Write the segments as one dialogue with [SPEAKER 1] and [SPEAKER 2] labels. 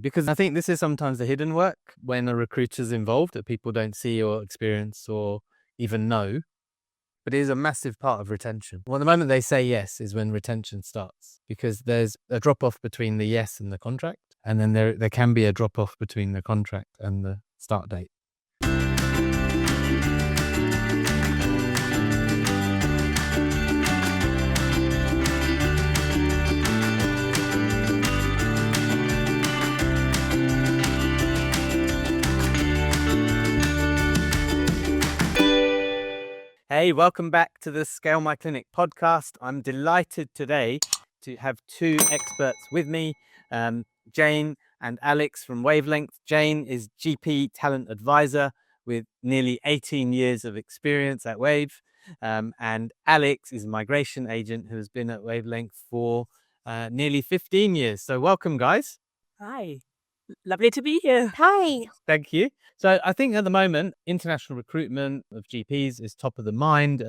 [SPEAKER 1] Because I think this is sometimes the hidden work when a recruiter's involved that people don't see or experience or even know. But it is a massive part of retention. Well, the moment they say yes is when retention starts, because there's a drop-off between the yes and the contract, and then there can be a drop-off between the contract and the start date. Hey, welcome back to the Scale My Clinic podcast. I'm delighted today to have two experts with me, Jane and Alex from WaveLength. Jane is GP talent advisor with nearly 18 years of experience at Wave. And Alex is a migration agent who has been at WaveLength for nearly 15 years. So welcome, guys.
[SPEAKER 2] Hi. Lovely to be here.
[SPEAKER 3] Hi.
[SPEAKER 1] Thank you. So I think at the moment, international recruitment of GPs is top of the mind.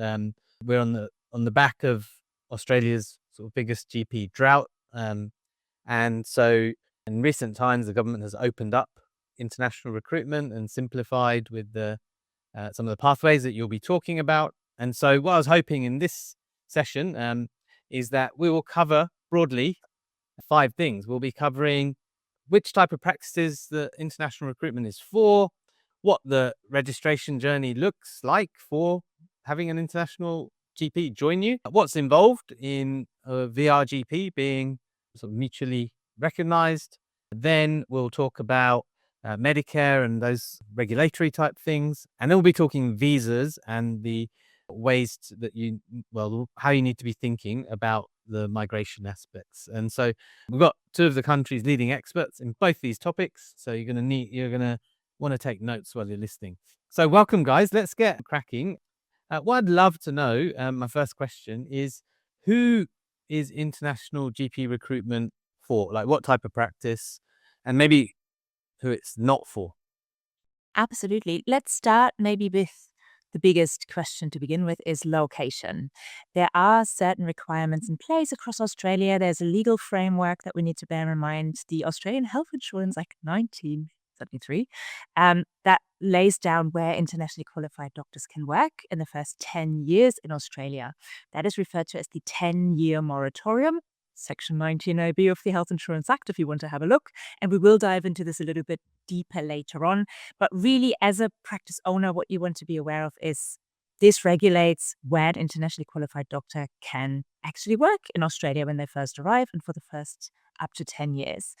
[SPEAKER 1] We're on the back of Australia's sort of biggest GP drought. And so in recent times, the government has opened up international recruitment and simplified with some of the pathways that you'll be talking about. And so what I was hoping in this session is that we will cover broadly 5 things. We'll be covering which type of practices the international recruitment is for, what the registration journey looks like for having an international GP join you, what's involved in a VRGP being sort of mutually recognized. Then we'll talk about Medicare and those regulatory type things. And then we'll be talking visas and the ways that how you need to be thinking about the migration aspects. And so we've got 2 of the country's leading experts in both these topics. So you're going to want to take notes while you're listening. So welcome, guys. Let's get cracking. What I'd love to know, my first question is, who is international GP recruitment for? Like, what type of practice, and maybe who it's not for?
[SPEAKER 2] Absolutely. Let's start maybe with the biggest question to begin with is location. There are certain requirements in place across Australia. There's a legal framework that we need to bear in mind. The Australian Health Insurance Act 1973 that lays down where internationally qualified doctors can work in the first 10 years in Australia. That is referred to as the 10-year moratorium. Section 19AB of the Health Insurance Act, if you want to have a look. And we will dive into this a little bit deeper later on. But really, as a practice owner, what you want to be aware of is this regulates where an internationally qualified doctor can actually work in Australia when they first arrive and for the first up to 10 years.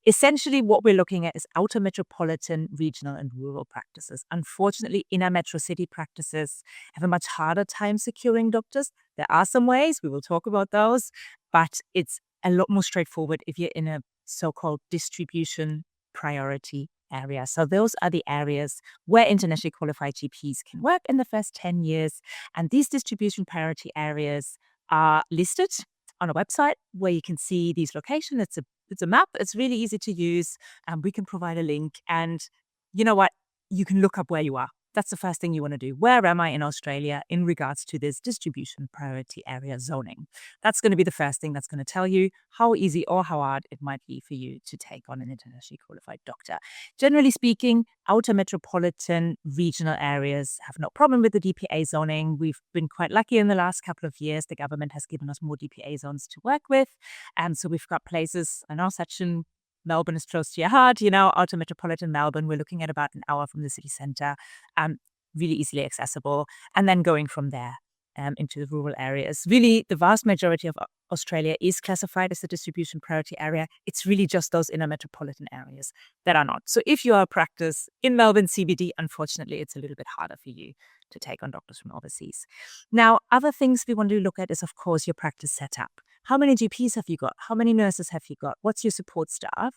[SPEAKER 2] Essentially, what we're looking at is outer metropolitan, regional, and rural practices. Unfortunately, inner metro city practices have a much harder time securing doctors. There are some ways, we will talk about those, but it's a lot more straightforward if you're in a so-called distribution priority area. So those are the areas where internationally qualified GPs can work in the first 10 years. And these distribution priority areas are listed on a website where you can see these locations. It's a map. It's really easy to use. And we can provide a link. And you know what? You can look up where you are. That's the first thing you want to do. Where am I in Australia in regards to this distribution priority area zoning? That's going to be the first thing that's going to tell you how easy or how hard it might be for you to take on an internationally qualified doctor. Generally speaking, outer metropolitan regional areas have no problem with the DPA zoning. We've been quite lucky in the last couple of years. The government has given us more DPA zones to work with. And so we've got places, I know Sachin, Melbourne is close to your heart, outer metropolitan Melbourne. We're looking at about an hour from the city centre, really easily accessible. And then going from there into the rural areas. Really, the vast majority of Australia is classified as a distribution priority area. It's really just those inner metropolitan areas that are not. So if you are a practice in Melbourne CBD, unfortunately, it's a little bit harder for you to take on doctors from overseas. Now, other things we want to look at is, of course, your practice setup. How many GPs have you got? How many nurses have you got? What's your support staff?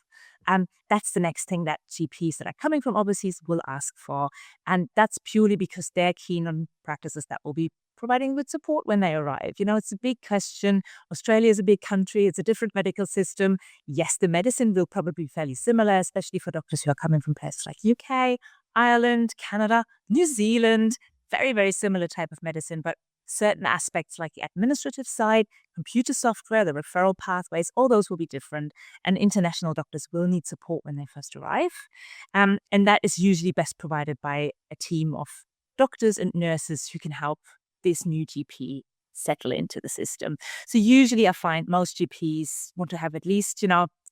[SPEAKER 2] That's the next thing that GPs that are coming from overseas will ask for. And that's purely because they're keen on practices that will be providing with support when they arrive. It's a big question. Australia is a big country. It's a different medical system. Yes, the medicine will probably be fairly similar, especially for doctors who are coming from places like UK, Ireland, Canada, New Zealand. Very, very similar type of medicine. But certain aspects like the administrative side, computer software, the referral pathways, all those will be different. And international doctors will need support when they first arrive. And that is usually best provided by a team of doctors and nurses who can help this new GP settle into the system. So usually I find most GPs want to have at least,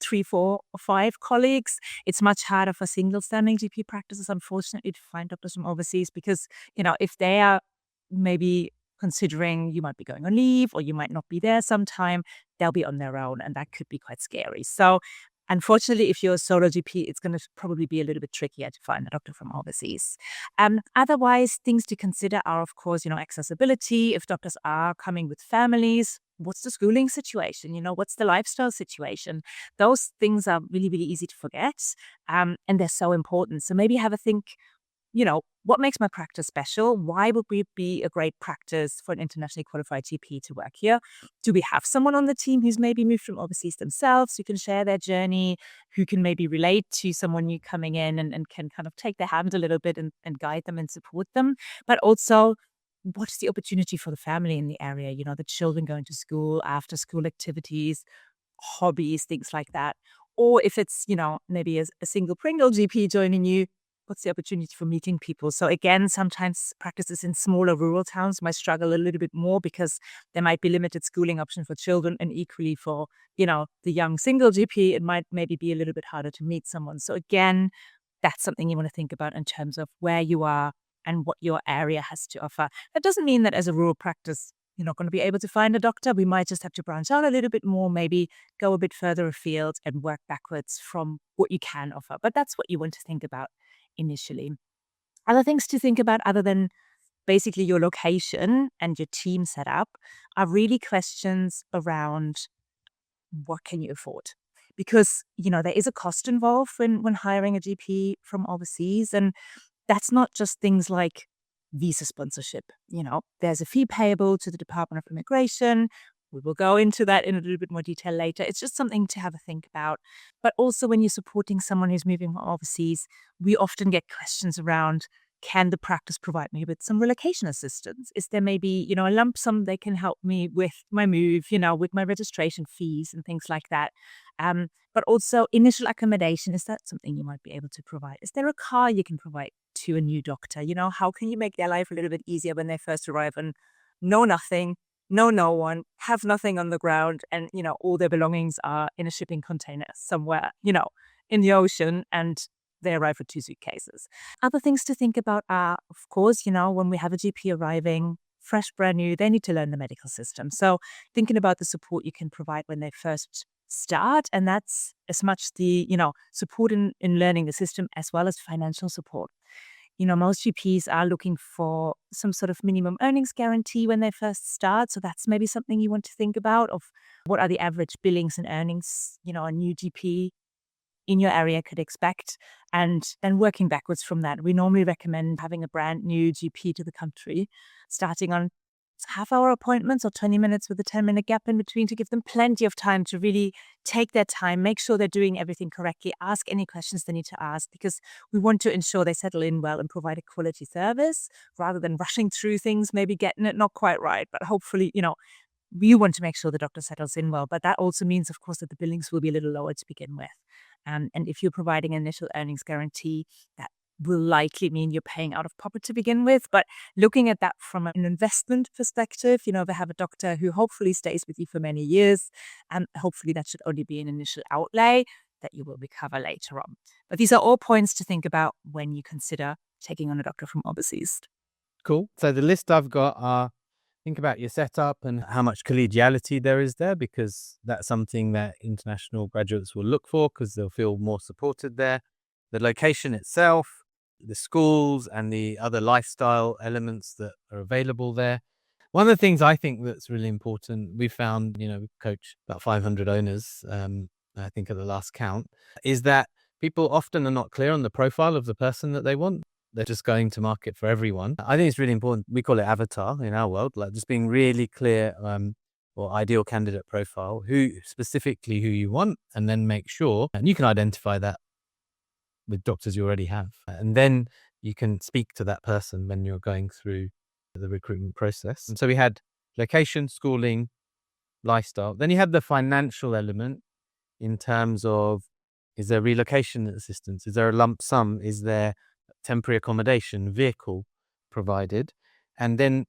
[SPEAKER 2] 3, 4, or 5 colleagues. It's much harder for single standing GP practices, unfortunately, to find doctors from overseas because, if they are maybe considering you might be going on leave or you might not be there sometime, they'll be on their own, and that could be quite scary. So unfortunately, if you're a solo GP, it's going to probably be a little bit trickier to find a doctor from overseas. Otherwise, things to consider are, of course, accessibility. If doctors are coming with families, what's the schooling situation? What's the lifestyle situation? Those things are really, really easy to forget, and they're so important. So maybe have a think, what makes my practice special? Why would we be a great practice for an internationally qualified GP to work here? Do we have someone on the team who's maybe moved from overseas themselves, who can share their journey, who can maybe relate to someone new coming in and can kind of take their hand a little bit and guide them and support them? But also, what's the opportunity for the family in the area? The children going to school, after school activities, hobbies, things like that. Or if it's, maybe a single Pringle GP joining you, what's the opportunity for meeting people? So again, sometimes practices in smaller rural towns might struggle a little bit more because there might be limited schooling options for children, and equally for, the young single GP, it might maybe be a little bit harder to meet someone. So again, that's something you want to think about in terms of where you are and what your area has to offer. That doesn't mean that as a rural practice, you're not going to be able to find a doctor. We might just have to branch out a little bit more, maybe go a bit further afield and work backwards from what you can offer. But that's what you want to think about initially. Other things to think about, other than basically your location and your team setup, are really questions around what can you afford? Because, there is a cost involved when hiring a GP from overseas. And that's not just things like visa sponsorship. There's a fee payable to the Department of Immigration. We will go into that in a little bit more detail later. It's just something to have a think about. But also when you're supporting someone who's moving from overseas, we often get questions around, can the practice provide me with some relocation assistance? Is there maybe, a lump sum they can help me with my move, with my registration fees and things like that? But also initial accommodation, is that something you might be able to provide? Is there a car you can provide to a new doctor? How can you make their life a little bit easier when they first arrive and know nothing, know no one, have nothing on the ground, and, all their belongings are in a shipping container somewhere, in the ocean, and they arrive with 2 suitcases. Other things to think about are, of course, when we have a GP arriving, fresh, brand new, they need to learn the medical system. So thinking about the support you can provide when they first start, and that's as much the, support in learning the system as well as financial support. Most GPs are looking for some sort of minimum earnings guarantee when they first start. So that's maybe something you want to think about, of what are the average billings and earnings, a new GP in your area could expect, and then working backwards from that. We normally recommend having a brand new GP to the country, starting on half-hour appointments or 20 minutes with a 10-minute gap in between, to give them plenty of time to really take their time, make sure they're doing everything correctly, ask any questions they need to ask, because we want to ensure they settle in well and provide a quality service rather than rushing through things, maybe getting it not quite right. But hopefully, we want to make sure the doctor settles in well. But that also means, of course, that the billings will be a little lower to begin with. And if you're providing an initial earnings guarantee, that will likely mean you're paying out of pocket to begin with. But looking at that from an investment perspective, they have a doctor who hopefully stays with you for many years, and hopefully that should only be an initial outlay that you will recover later on. But these are all points to think about when you consider taking on a doctor from overseas.
[SPEAKER 1] Cool. So the list I've got are, think about your setup and how much collegiality there is there, because that's something that international graduates will look for, because they'll feel more supported there. The location itself, the schools, and the other lifestyle elements that are available there. One of the things I think that's really important, we found, we coach about 500 owners, I think at the last count, is that people often are not clear on the profile of the person that they want. They're just going to market for everyone. I think it's really important. We call it avatar in our world, like just being really clear, or ideal candidate profile, who you want, and then make sure, and you can identify that with doctors you already have. And then you can speak to that person when you're going through the recruitment process. And so we had location, schooling, lifestyle. Then you had the financial element in terms of, is there relocation assistance? Is there a lump sum? Is there temporary accommodation, vehicle provided? And then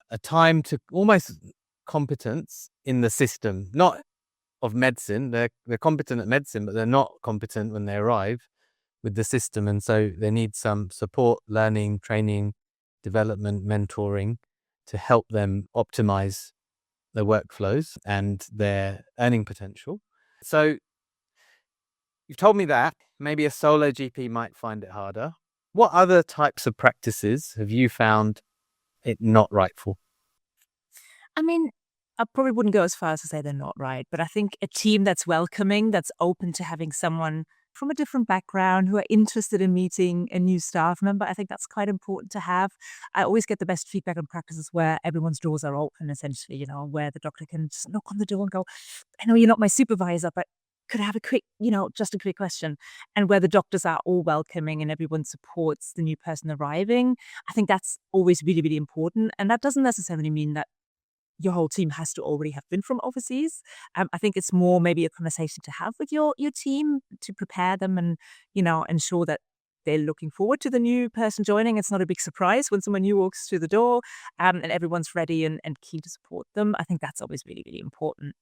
[SPEAKER 1] a time to almost competence in the system, not of medicine. They're competent at medicine, but they're not competent when they arrive with the system. And so they need some support, learning, training, development, mentoring to help them optimize their workflows and their earning potential. So you've told me that maybe a solo GP might find it harder. What other types of practices have you found it not right for?
[SPEAKER 2] I mean, I probably wouldn't go as far as to say they're not right, but I think a team that's welcoming, that's open to having someone from a different background who are interested in meeting a new staff member, I think that's quite important to have. I always get the best feedback on practices where everyone's doors are open, essentially, where the doctor can just knock on the door and go, I know you're not my supervisor, but could I have a quick, just a quick question? And where the doctors are all welcoming and everyone supports the new person arriving. I think that's always really, really important. And that doesn't necessarily mean that your whole team has to already have been from overseas. I think it's more maybe a conversation to have with your team to prepare them and, ensure that they're looking forward to the new person joining. It's not a big surprise when someone new walks through the door, and everyone's ready and keen to support them. I think that's always really, really important.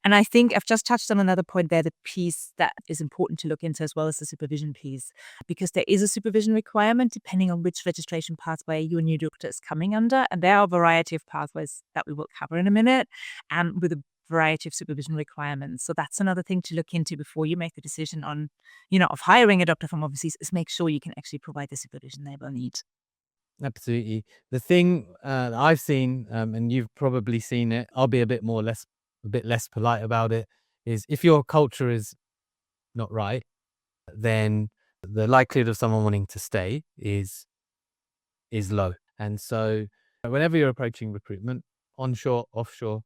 [SPEAKER 2] And I think I've just touched on another point there, the piece that is important to look into as well as the supervision piece, because there is a supervision requirement depending on which registration pathway your new doctor is coming under. And there are a variety of pathways that we will cover in a minute, with a variety of supervision requirements. So that's another thing to look into before you make the decision on, of hiring a doctor from overseas, is make sure you can actually provide the supervision they will need.
[SPEAKER 1] Absolutely. The thing that I've seen, and you've probably seen it, I'll be a bit less polite about it, is if your culture is not right, then the likelihood of someone wanting to stay is low. And so whenever you're approaching recruitment, onshore, offshore,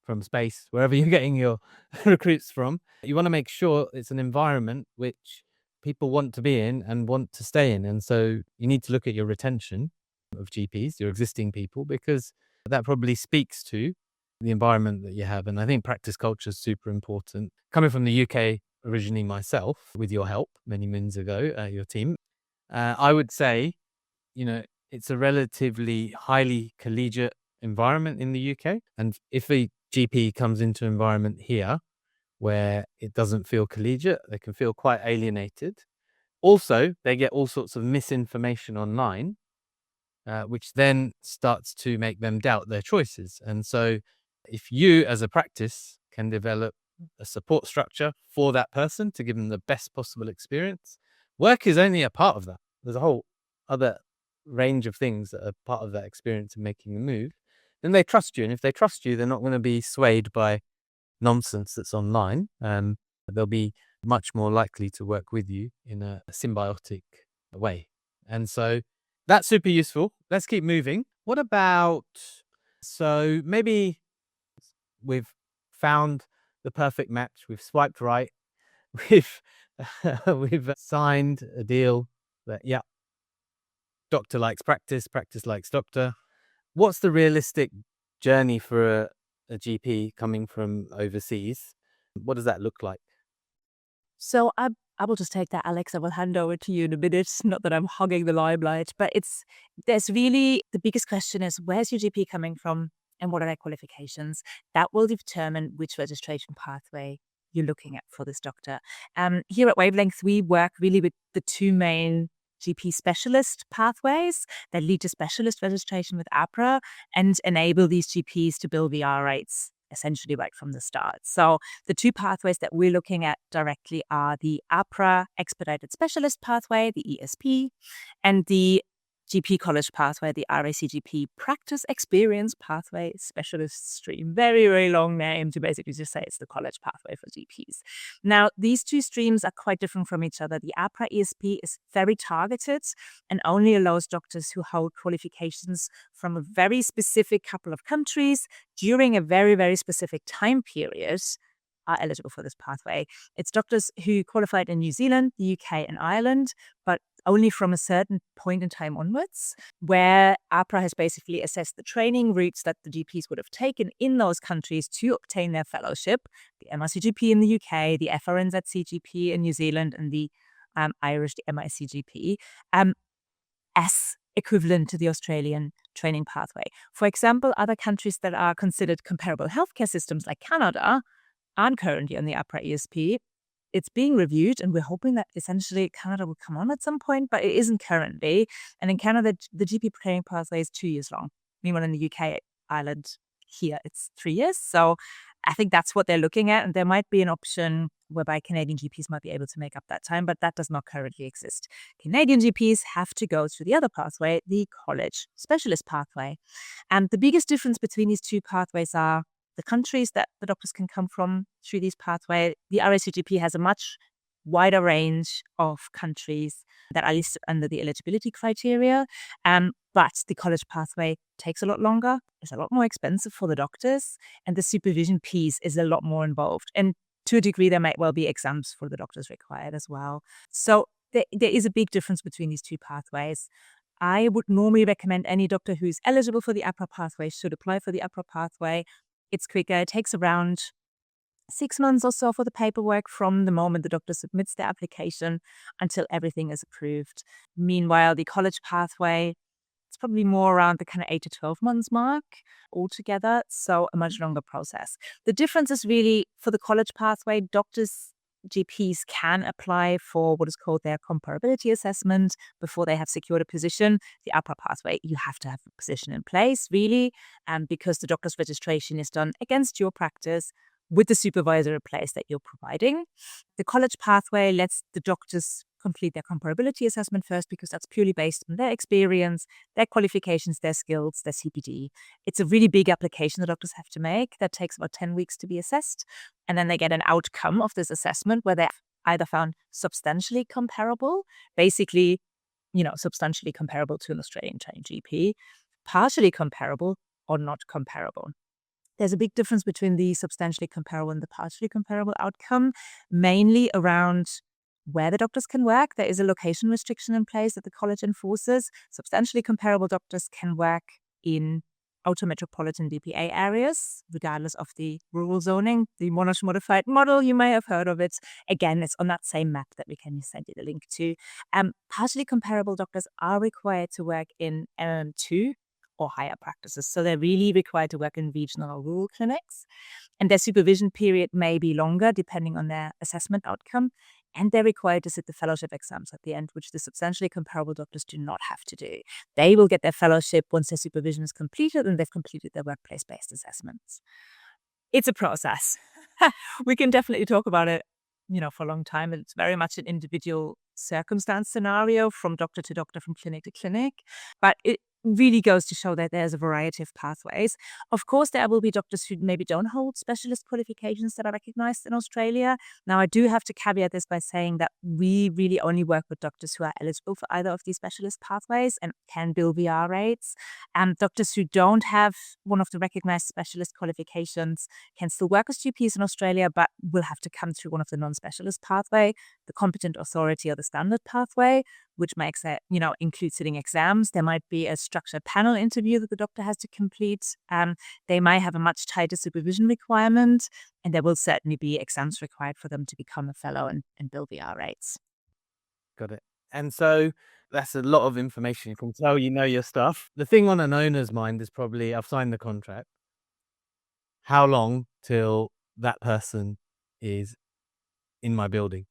[SPEAKER 1] from space, wherever you're getting your recruits from, you want to make sure it's an environment which people want to be in and want to stay in. And so you need to look at your retention of GPs, your existing people, because that probably speaks to the environment that you have. And I think practice culture is super important. Coming from the UK originally myself, with your help many moons ago, your team, I would say, it's a relatively highly collegiate environment in the UK. And if a GP comes into an environment here where it doesn't feel collegiate, they can feel quite alienated. Also, they get all sorts of misinformation online, which then starts to make them doubt their choices. And so if you as a practice can develop a support structure for that person to give them the best possible experience, work is only a part of that. There's a whole other range of things that are part of that experience of making the move. Then they trust you. And if they trust you, they're not going to be swayed by nonsense that's online. They'll be much more likely to work with you in a symbiotic way. And so that's super useful. Let's keep moving. What about, so maybe we've found the perfect match. We've swiped right. We've signed a deal that, yeah, doctor likes practice, practice likes doctor. What's the realistic journey for a GP coming from overseas? What does that look like?
[SPEAKER 2] So I will just take that, Alex. I will hand over to you in a minute. Not that I'm hogging the limelight, but there's really, the biggest question is, where's your GP coming from and what are their qualifications? That will determine which registration pathway you're looking at for this doctor. Here at WaveLength, we work really with the two main GP specialist pathways that lead to specialist registration with APRA and enable these GPs to bill VR rates essentially right from the start. So the two pathways that we're looking at directly are the APRA Expedited Specialist pathway, the ESP, and the GP College pathway, the RACGP Practice Experience Pathway Specialist Stream. Very, very long name to basically just say it's the college pathway for GPs. Now, these two streams are quite different from each other. The APRA ESP is very targeted and only allows doctors who hold qualifications from a very specific couple of countries during a very, very specific time period are eligible for this pathway. It's doctors who qualified in New Zealand, the UK, and Ireland, but only from a certain point in time onwards, where APRA has basically assessed the training routes that the GPs would have taken in those countries to obtain their fellowship, the MRCGP in the UK, the FRNZCGP in New Zealand, and the Irish, the MICGP, as equivalent to the Australian training pathway. For example, other countries that are considered comparable healthcare systems like Canada aren't currently on the APRA ESP. It's being reviewed, and we're hoping that essentially Canada will come on at some point, but it isn't currently. And in Canada, the GP training pathway is 2 years long. Meanwhile, in the UK, Ireland, here, it's 3 years. So I think that's what they're looking at. And there might be an option whereby Canadian GPs might be able to make up that time, but that does not currently exist. Canadian GPs have to go through the other pathway, the college specialist pathway. And the biggest difference between these two pathways are the countries that the doctors can come from through these pathways. The RACGP has a much wider range of countries that are listed under the eligibility criteria. But the college pathway takes a lot longer, is a lot more expensive for the doctors, and the supervision piece is a lot more involved. And to a degree, there might well be exams for the doctors required as well. So there is a big difference between these two pathways. I would normally recommend any doctor who's eligible for the APRA pathway should apply for the APRA pathway. It's quicker. It takes around 6 months or so for the paperwork from the moment the doctor submits the application until everything is approved. Meanwhile, the college pathway, it's probably more around the kind of 8 to 12 months mark altogether. So a much longer process. The difference is really for the college pathway, doctors, GPs can apply for what is called their comparability assessment before they have secured a position. The APRA pathway, you have to have a position in place, really, because the doctor's registration is done against your practice with the supervisor in place that you're providing. The college pathway lets the doctors complete their comparability assessment first because that's purely based on their experience, their qualifications, their skills, their CPD. It's a really big application the doctors have to make that takes about 10 weeks to be assessed. And then they get an outcome of this assessment where they're either found substantially comparable, basically, substantially comparable to an Australian trained GP, partially comparable, or not comparable. There's a big difference between the substantially comparable and the partially comparable outcome, mainly around where the doctors can work. There is a location restriction in place that the college enforces. Substantially comparable doctors can work in outer metropolitan DPA areas, regardless of the rural zoning. The Monash modified model, you may have heard of it. Again, it's on that same map that we can send you the link to. Partially comparable doctors are required to work in MM2 or higher practices. So they're really required to work in regional or rural clinics. And their supervision period may be longer depending on their assessment outcome. And they're required to sit the fellowship exams at the end, which the substantially comparable doctors do not have to do. They will get their fellowship once their supervision is completed and they've completed their workplace-based assessments. It's a process. We can definitely talk about it, for a long time. It's very much an individual circumstance scenario from doctor to doctor, from clinic to clinic. But it really goes to show that there's a variety of pathways. Of course, there will be doctors who maybe don't hold specialist qualifications that are recognized in Australia. Now, I do have to caveat this by saying that we really only work with doctors who are eligible for either of these specialist pathways and can bill VR rates. And doctors who don't have one of the recognized specialist qualifications can still work as GPs in Australia, but will have to come through one of the non-specialist pathway, the competent authority or the standard pathway, which makes it, include sitting exams. There might be a structured panel interview that the doctor has to complete. They might have a much tighter supervision requirement, and there will certainly be exams required for them to become a fellow and bill VR rates.
[SPEAKER 1] Got it. And so that's a lot of information. You can tell you know your stuff. The thing on an owner's mind is probably, I've signed the contract. How long till that person is in my building?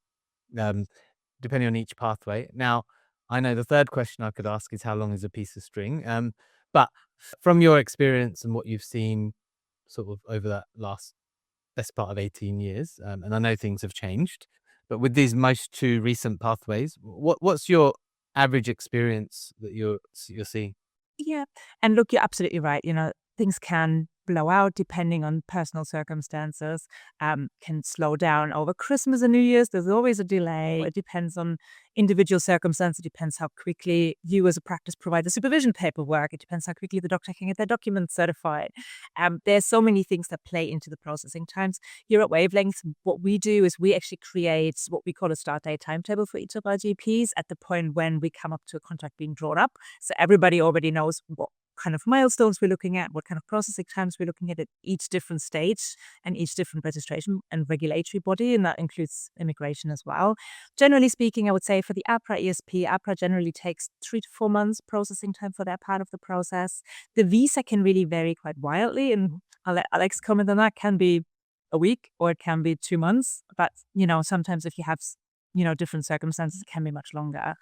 [SPEAKER 1] Depending on each pathway. Now, I know the third question I could ask is how long is a piece of string? But from your experience and what you've seen sort of over that best part of 18 years, and I know things have changed, but with these most two recent pathways, what's your average experience that you're seeing?
[SPEAKER 2] Yeah. And look, you're absolutely right. Things can blow out depending on personal circumstances, can slow down over Christmas and New Year's. There's always a delay. It depends on individual circumstances. It depends how quickly you as a practice provide the supervision paperwork. It depends how quickly the doctor can get their documents certified. There's so many things that play into the processing times. Here at WaveLength, what we do is we actually create what we call a start date timetable for each of our GPs at the point when we come up to a contract being drawn up. So everybody already knows what kind of milestones we're looking at, what kind of processing times we're looking at each different stage and each different registration and regulatory body, and that includes immigration as well. Generally speaking, I would say for the APRA ESP, APRA generally takes 3 to 4 months processing time for that part of the process. The visa can really vary quite wildly, and I'll let Alex comment on that. Can be a week or it can be 2 months, but sometimes if you have different circumstances, it can be much longer.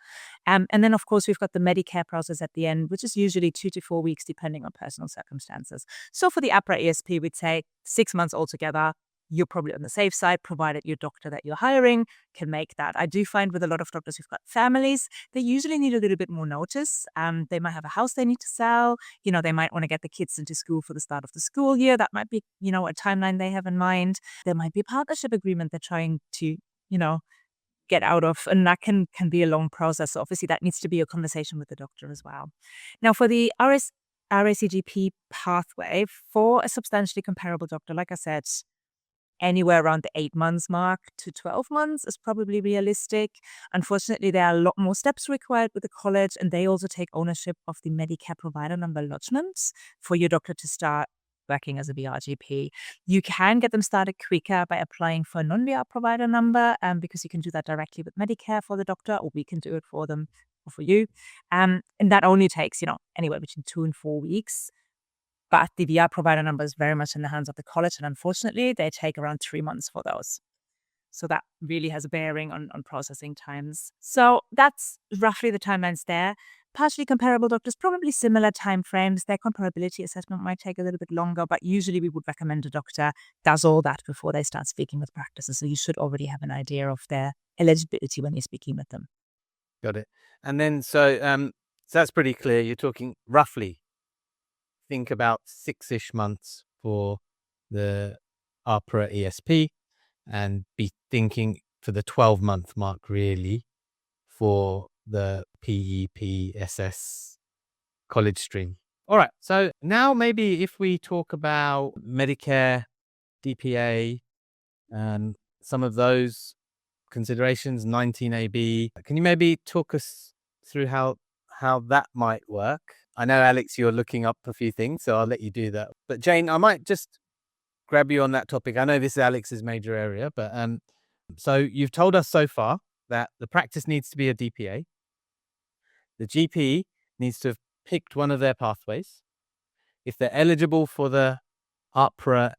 [SPEAKER 2] And then, of course, we've got the Medicare process at the end, which is usually 2 to 4 weeks, depending on personal circumstances. So for the APRA ESP, we'd say 6 months altogether. You're probably on the safe side, provided your doctor that you're hiring can make that. I do find with a lot of doctors who've got families, they usually need a little bit more notice. They might have a house they need to sell. They might want to get the kids into school for the start of the school year. That might be, a timeline they have in mind. There might be a partnership agreement they're trying to, get out of, and that can be a long process. So obviously that needs to be a conversation with the doctor as well. Now for the RACGP pathway, for a substantially comparable doctor, like I said, anywhere around the 8 months mark to 12 months is probably realistic. Unfortunately, there are a lot more steps required with the college, and they also take ownership of the Medicare provider number lodgements for your doctor to start working as a BRGP. You can get them started quicker by applying for a non-VR provider number, because you can do that directly with Medicare for the doctor, or we can do it for them or for you. And that only takes, anywhere between 2 and 4 weeks. But the VR provider number is very much in the hands of the college, and unfortunately, they take around 3 months for those. So that really has a bearing on processing times. So that's roughly the timelines there. Partially comparable doctors, probably similar timeframes. Their comparability assessment might take a little bit longer, but usually we would recommend a doctor does all that before they start speaking with practices. So you should already have an idea of their eligibility when you're speaking with them.
[SPEAKER 1] Got it. And then, so that's pretty clear. You're talking roughly, think about 6-ish months for the APRA ESP, and be thinking for the 12-month mark, really, for the PEPSS college stream. All right. So now maybe if we talk about Medicare, DPA, and some of those considerations, 19AB, can you maybe talk us through how that might work? I know, Alex, you're looking up a few things, so I'll let you do that. But Jane, I might just grab you on that topic. I know this is Alex's major area, but so you've told us so far that the practice needs to be a DPA. The GP needs to have picked one of their pathways. If they're eligible for the APRA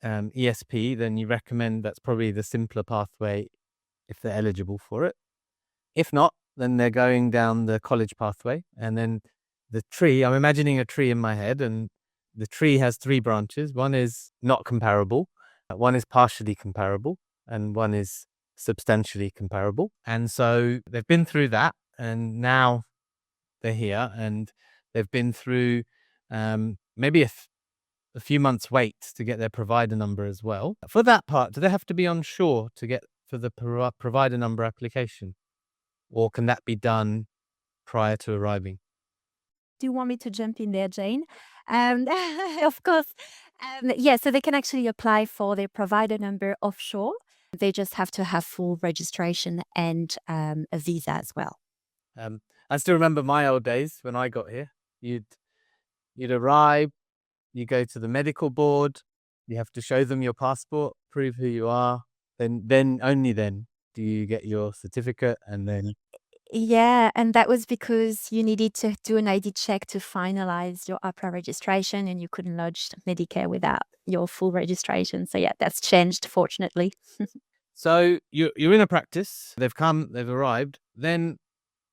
[SPEAKER 1] ESP, then you recommend that's probably the simpler pathway if they're eligible for it. If not, then they're going down the college pathway. And then the tree, I'm imagining a tree in my head, and the tree has 3 branches. One is not comparable, one is partially comparable, and one is substantially comparable. And so they've been through that, and now they're here, and they've been through maybe a few months wait to get their provider number as well. For that part, do they have to be on shore to get for the provider number application, or can that be done prior to arriving?
[SPEAKER 3] Do you want me to jump in there, Jane? Of course. Yeah, so they can actually apply for their provider number offshore. They just have to have full registration and a visa as well.
[SPEAKER 1] I still remember my old days when I got here. You'd arrive, you go to the medical board, you have to show them your passport, prove who you are. Then only then do you get your certificate, and then...
[SPEAKER 3] Yeah, and that was because you needed to do an ID check to finalize your APRA registration, and you couldn't lodge Medicare without your full registration. So yeah, that's changed, fortunately.
[SPEAKER 1] So you're in a practice, they've arrived, then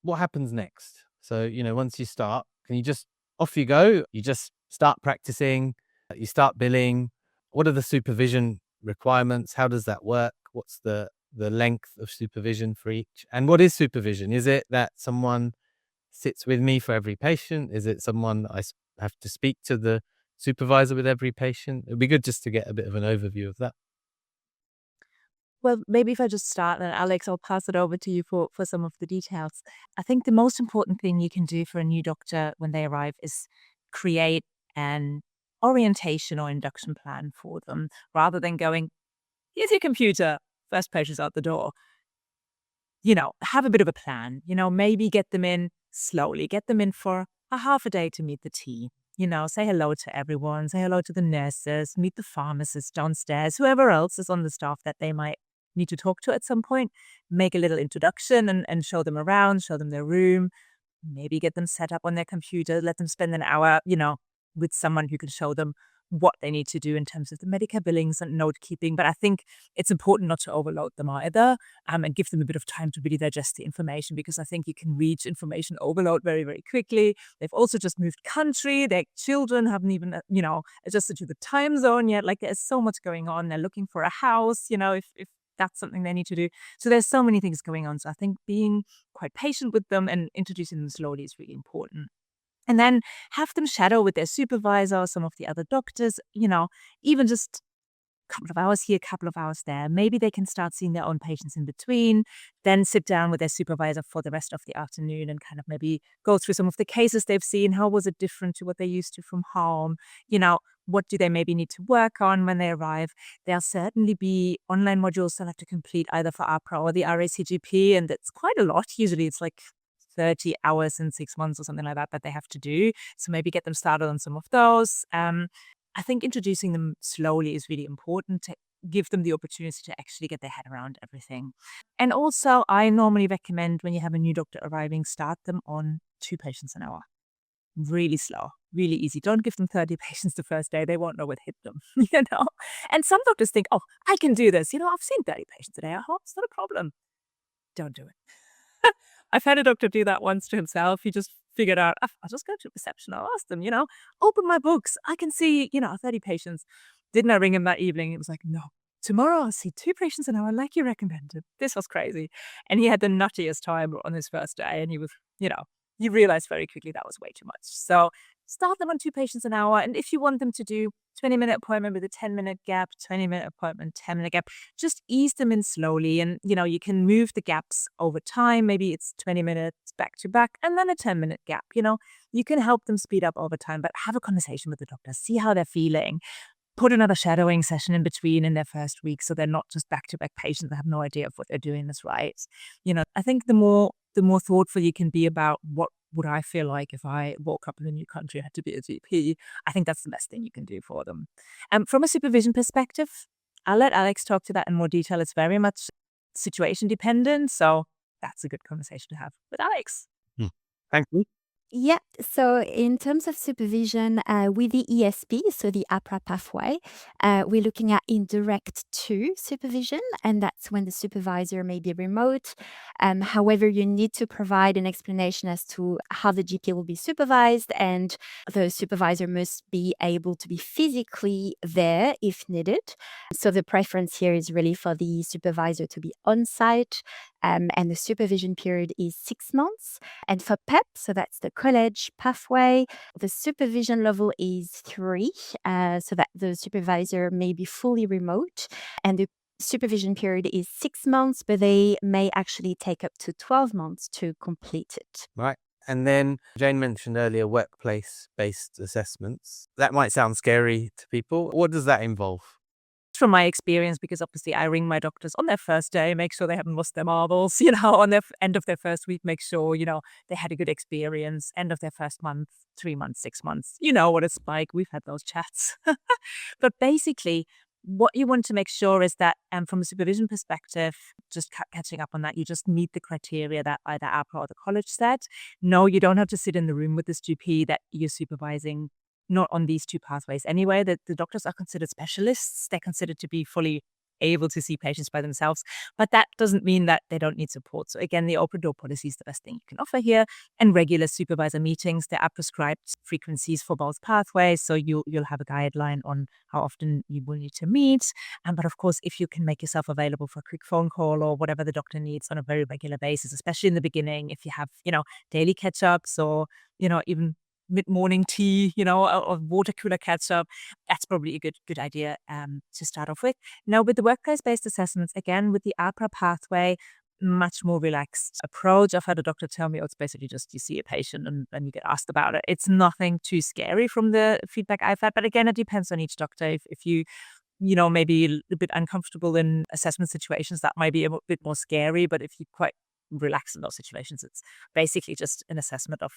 [SPEAKER 1] what happens next? So, once you start, can you just, off you go, you just start practicing, you start billing. What are the supervision requirements? How does that work? What's the length of supervision for each? And what is supervision? Is it that someone sits with me for every patient? Is it someone I have to speak to the supervisor with every patient? It'd be good just to get a bit of an overview of that.
[SPEAKER 2] Well, maybe if I just start, and Alex, I'll pass it over to you for some of the details. I think the most important thing you can do for a new doctor when they arrive is create an orientation or induction plan for them, rather than going, here's your computer, first patient's out the door. Have a bit of a plan, maybe get them in slowly, get them in for a half a day to meet the team. Say hello to everyone, say hello to the nurses, meet the pharmacist downstairs, whoever else is on the staff that they might need to talk to at some point, make a little introduction and show them around, show them their room, maybe get them set up on their computer, let them spend an hour, with someone who can show them what they need to do in terms of the Medicare billings and note keeping. But I think it's important not to overload them either, and give them a bit of time to really digest the information, because I think you can reach information overload very, very quickly. They've also just moved country. Their children haven't even, adjusted to the time zone yet. Like, there's so much going on. They're looking for a house, if that's something they need to do. So there's so many things going on. So I think being quite patient with them and introducing them slowly is really important. And then have them shadow with their supervisor or some of the other doctors, even just a couple of hours here, a couple of hours there. Maybe they can start seeing their own patients in between, then sit down with their supervisor for the rest of the afternoon and kind of maybe go through some of the cases they've seen. How was it different to what they used to from home? What do they maybe need to work on when they arrive? There'll certainly be online modules they'll have to complete either for APRA or the RACGP, and it's quite a lot. Usually it's like 30 hours in 6 months or something like that they have to do. So maybe get them started on some of those. I think introducing them slowly is really important to give them the opportunity to actually get their head around everything. And also, I normally recommend when you have a new doctor arriving, start them on 2 patients an hour. Really slow, really easy. Don't give them 30 patients the first day. They won't know what hit them, And some doctors think, oh, I can do this. I've seen 30 patients a day. I hope it's not a problem. Don't do it. I've had a doctor do that once to himself. He just figured out, I'll just go to reception. I'll ask them, open my books. I can see, 30 patients. Didn't I ring him that evening? It was like, no, tomorrow I'll see 2 patients an hour like you recommended. This was crazy. And he had the nuttiest time on his first day. And he was, he realized very quickly that was way too much. So start them on 2 patients an hour. And if you want them to do 20-minute appointment with a 10-minute gap, 20-minute appointment, 10-minute gap, just ease them in slowly. And, you can move the gaps over time. Maybe it's 20 minutes back to back and then a 10-minute gap. You can help them speed up over time, but have a conversation with the doctor, see how they're feeling. Put another shadowing session in between in their first week so they're not just back-to-back patients that have no idea if what they're doing is right. I think the more thoughtful you can be about what would I feel like if I woke up in a new country and had to be a GP, I think that's the best thing you can do for them. From a supervision perspective, I'll let Alex talk to that in more detail. It's very much situation dependent, so that's a good conversation to have with Alex.
[SPEAKER 1] Thank you.
[SPEAKER 3] Yeah, so in terms of supervision with the ESP, so the APRA pathway, we're looking at indirect 2 supervision, and that's when the supervisor may be remote. However, you need to provide an explanation as to how the GP will be supervised, and the supervisor must be able to be physically there if needed. So the preference here is really for the supervisor to be on site, and the supervision period is 6 months. And for PEP, so that's the college pathway, the supervision level is 3, so that the supervisor may be fully remote. And the supervision period is 6 months, but they may actually take up to 12 months to complete it.
[SPEAKER 1] Right. And then Jane mentioned earlier workplace-based assessments. That might sound scary to people. What does that involve?
[SPEAKER 2] From my experience, because obviously I ring my doctors on their first day, make sure they haven't lost their marbles, on their end of their first week, make sure, they had a good experience, end of their first month, 3 months, 6 months, what it's like. We've had those chats. But basically, what you want to make sure is that from a supervision perspective, just catching up on that, you just meet the criteria that either APRA or the college set. No, you don't have to sit in the room with this GP that you're supervising, not on these 2 pathways anyway. The doctors are considered specialists. They're considered to be fully able to see patients by themselves, but that doesn't mean that they don't need support. So again, the open door policy is the best thing you can offer here, and regular supervisor meetings. There are prescribed frequencies for both pathways, so you'll have a guideline on how often you will need to meet. But of course, if you can make yourself available for a quick phone call or whatever the doctor needs on a very regular basis, especially in the beginning, if you have daily catch-ups or even mid-morning tea, or water cooler catch-up, that's probably a good idea to start off with. Now, with the workplace-based assessments, again, with the APRA pathway, much more relaxed approach. I've had a doctor tell me, it's basically just you see a patient and you get asked about it. It's nothing too scary from the feedback I've had. But again, it depends on each doctor. If you maybe a bit uncomfortable in assessment situations, that might be a bit more scary. But if you're quite relaxed in those situations, it's basically just an assessment of,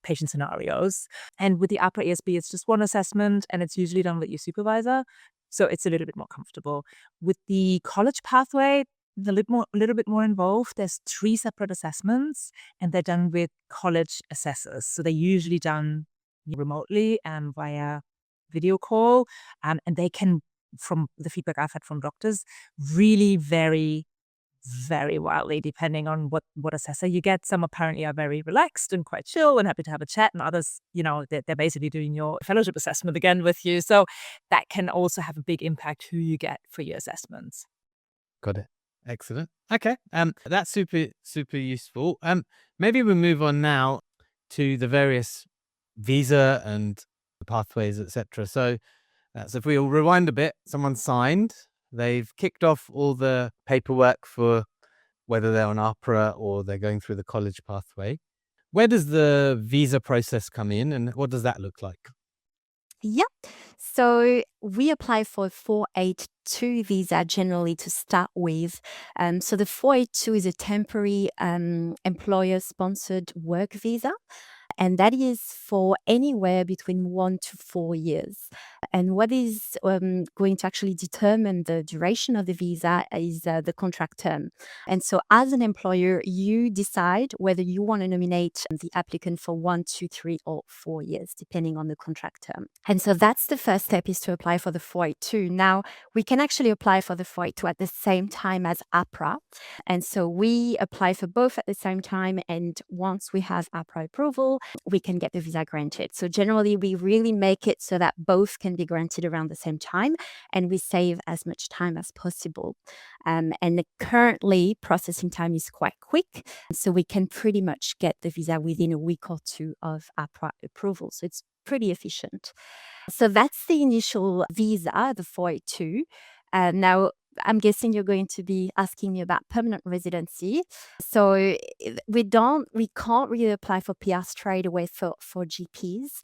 [SPEAKER 2] patient scenarios. And with the APRA ESB, it's just one assessment and it's usually done with your supervisor. So it's a little bit more comfortable. With the college pathway, a little bit more involved. There's 3 separate assessments and they're done with college assessors. So they're usually done remotely and via video call. And they can, from the feedback I've had from doctors, really vary very wildly depending on what assessor you get. Some apparently are very relaxed and quite chill and happy to have a chat, and others, they're basically doing your fellowship assessment again with you. So that can also have a big impact who you get for your assessments.
[SPEAKER 1] Got it. Excellent. Okay. That's super, super useful. Maybe we move on now to the various visa and the pathways, etc. So if we all rewind a bit, someone signed, they've kicked off all the paperwork for whether they're on APRA or they're going through the college pathway. Where does the visa process come in and what does that look like?
[SPEAKER 3] Yep. So we apply for a 482 visa generally to start with. So the 482 is a temporary employer-sponsored work visa. And that is for anywhere between 1 to 4 years. And what is going to actually determine the duration of the visa is the contract term. And so as an employer, you decide whether you want to nominate the applicant for 1, 2, 3, or 4 years, depending on the contract term. And so that's the first step, is to apply for the 482. Now, we can actually apply for the 482 at the same time as APRA. And so we apply for both at the same time. And once we have APRA approval, we can get the visa granted. So generally, we really make it so that both can be granted around the same time, and we save as much time as possible. And currently, processing time is quite quick, so we can pretty much get the visa within a week or 2 of APRA approval. So it's pretty efficient. So that's the initial visa, the 482. Now, I'm guessing you're going to be asking me about permanent residency. So we can't really apply for PR straight away for GPs.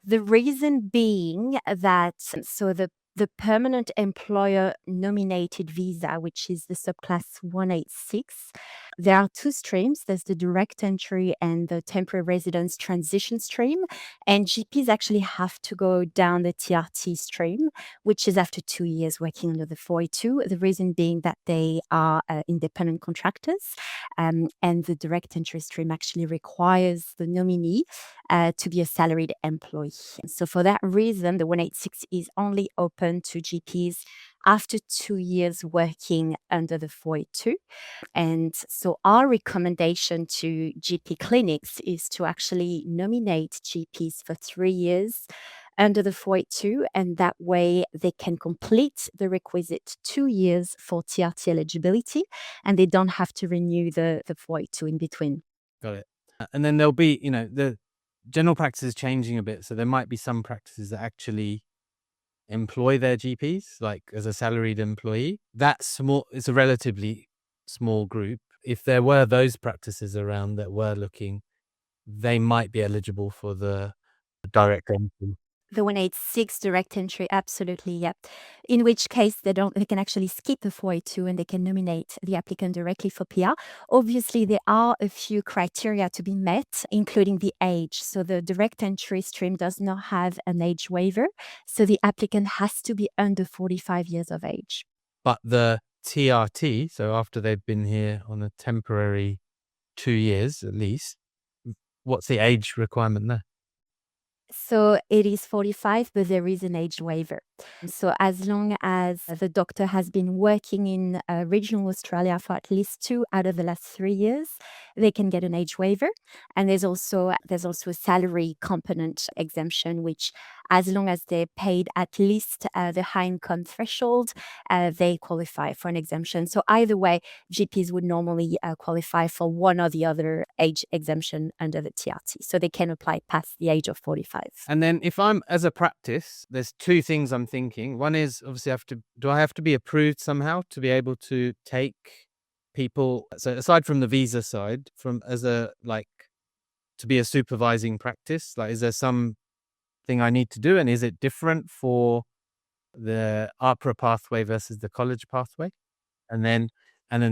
[SPEAKER 3] The reason being that, so the permanent employer nominated visa, which is the subclass 186, there are 2 streams. There's the direct entry and the temporary residence transition stream. And GPs actually have to go down the TRT stream, which is after 2 years working under the 482. The reason being that they are independent contractors. And the direct entry stream actually requires the nominee to be a salaried employee. So for that reason, the 186 is only open to GPs after 2 years working under the 482. And so our recommendation to GP clinics is to actually nominate GPs for 3 years under the 482, and that way they can complete the requisite 2 years for TRT eligibility, and they don't have to renew the 482 in between.
[SPEAKER 1] Got it. And then there'll be, the general practice is changing a bit. So there might be some practices that actually employ their GPs, like as a salaried employee. That's small. It's a relatively small group. If there were those practices around that were looking, they might be eligible for the direct entry.
[SPEAKER 3] The 186 direct entry, absolutely, yeah. In which case they can actually skip the 482 and they can nominate the applicant directly for PR. Obviously, there are a few criteria to be met, including the age. So the direct entry stream does not have an age waiver. So the applicant has to be under 45 years of age.
[SPEAKER 1] But the TRT, so after they've been here on a temporary 2 years at least, what's the age requirement there?
[SPEAKER 3] So it is 45, but there is an age waiver. So as long as the doctor has been working in regional Australia for at least 2 out of the last 3 years, they can get an age waiver. And there's also a salary component exemption, which as long as they paid at least the high income threshold, they qualify for an exemption. So either way, GPs would normally qualify for one or the other age exemption under the TRT. So they can apply past the age of 45.
[SPEAKER 1] And then if I'm as a practice, there's two things I'm thinking. One is obviously do I have to be approved somehow to be able to take people? So aside from the visa side, to be a supervising practice, like is there something I need to do, and is it different for the APRA pathway versus the college pathway? And then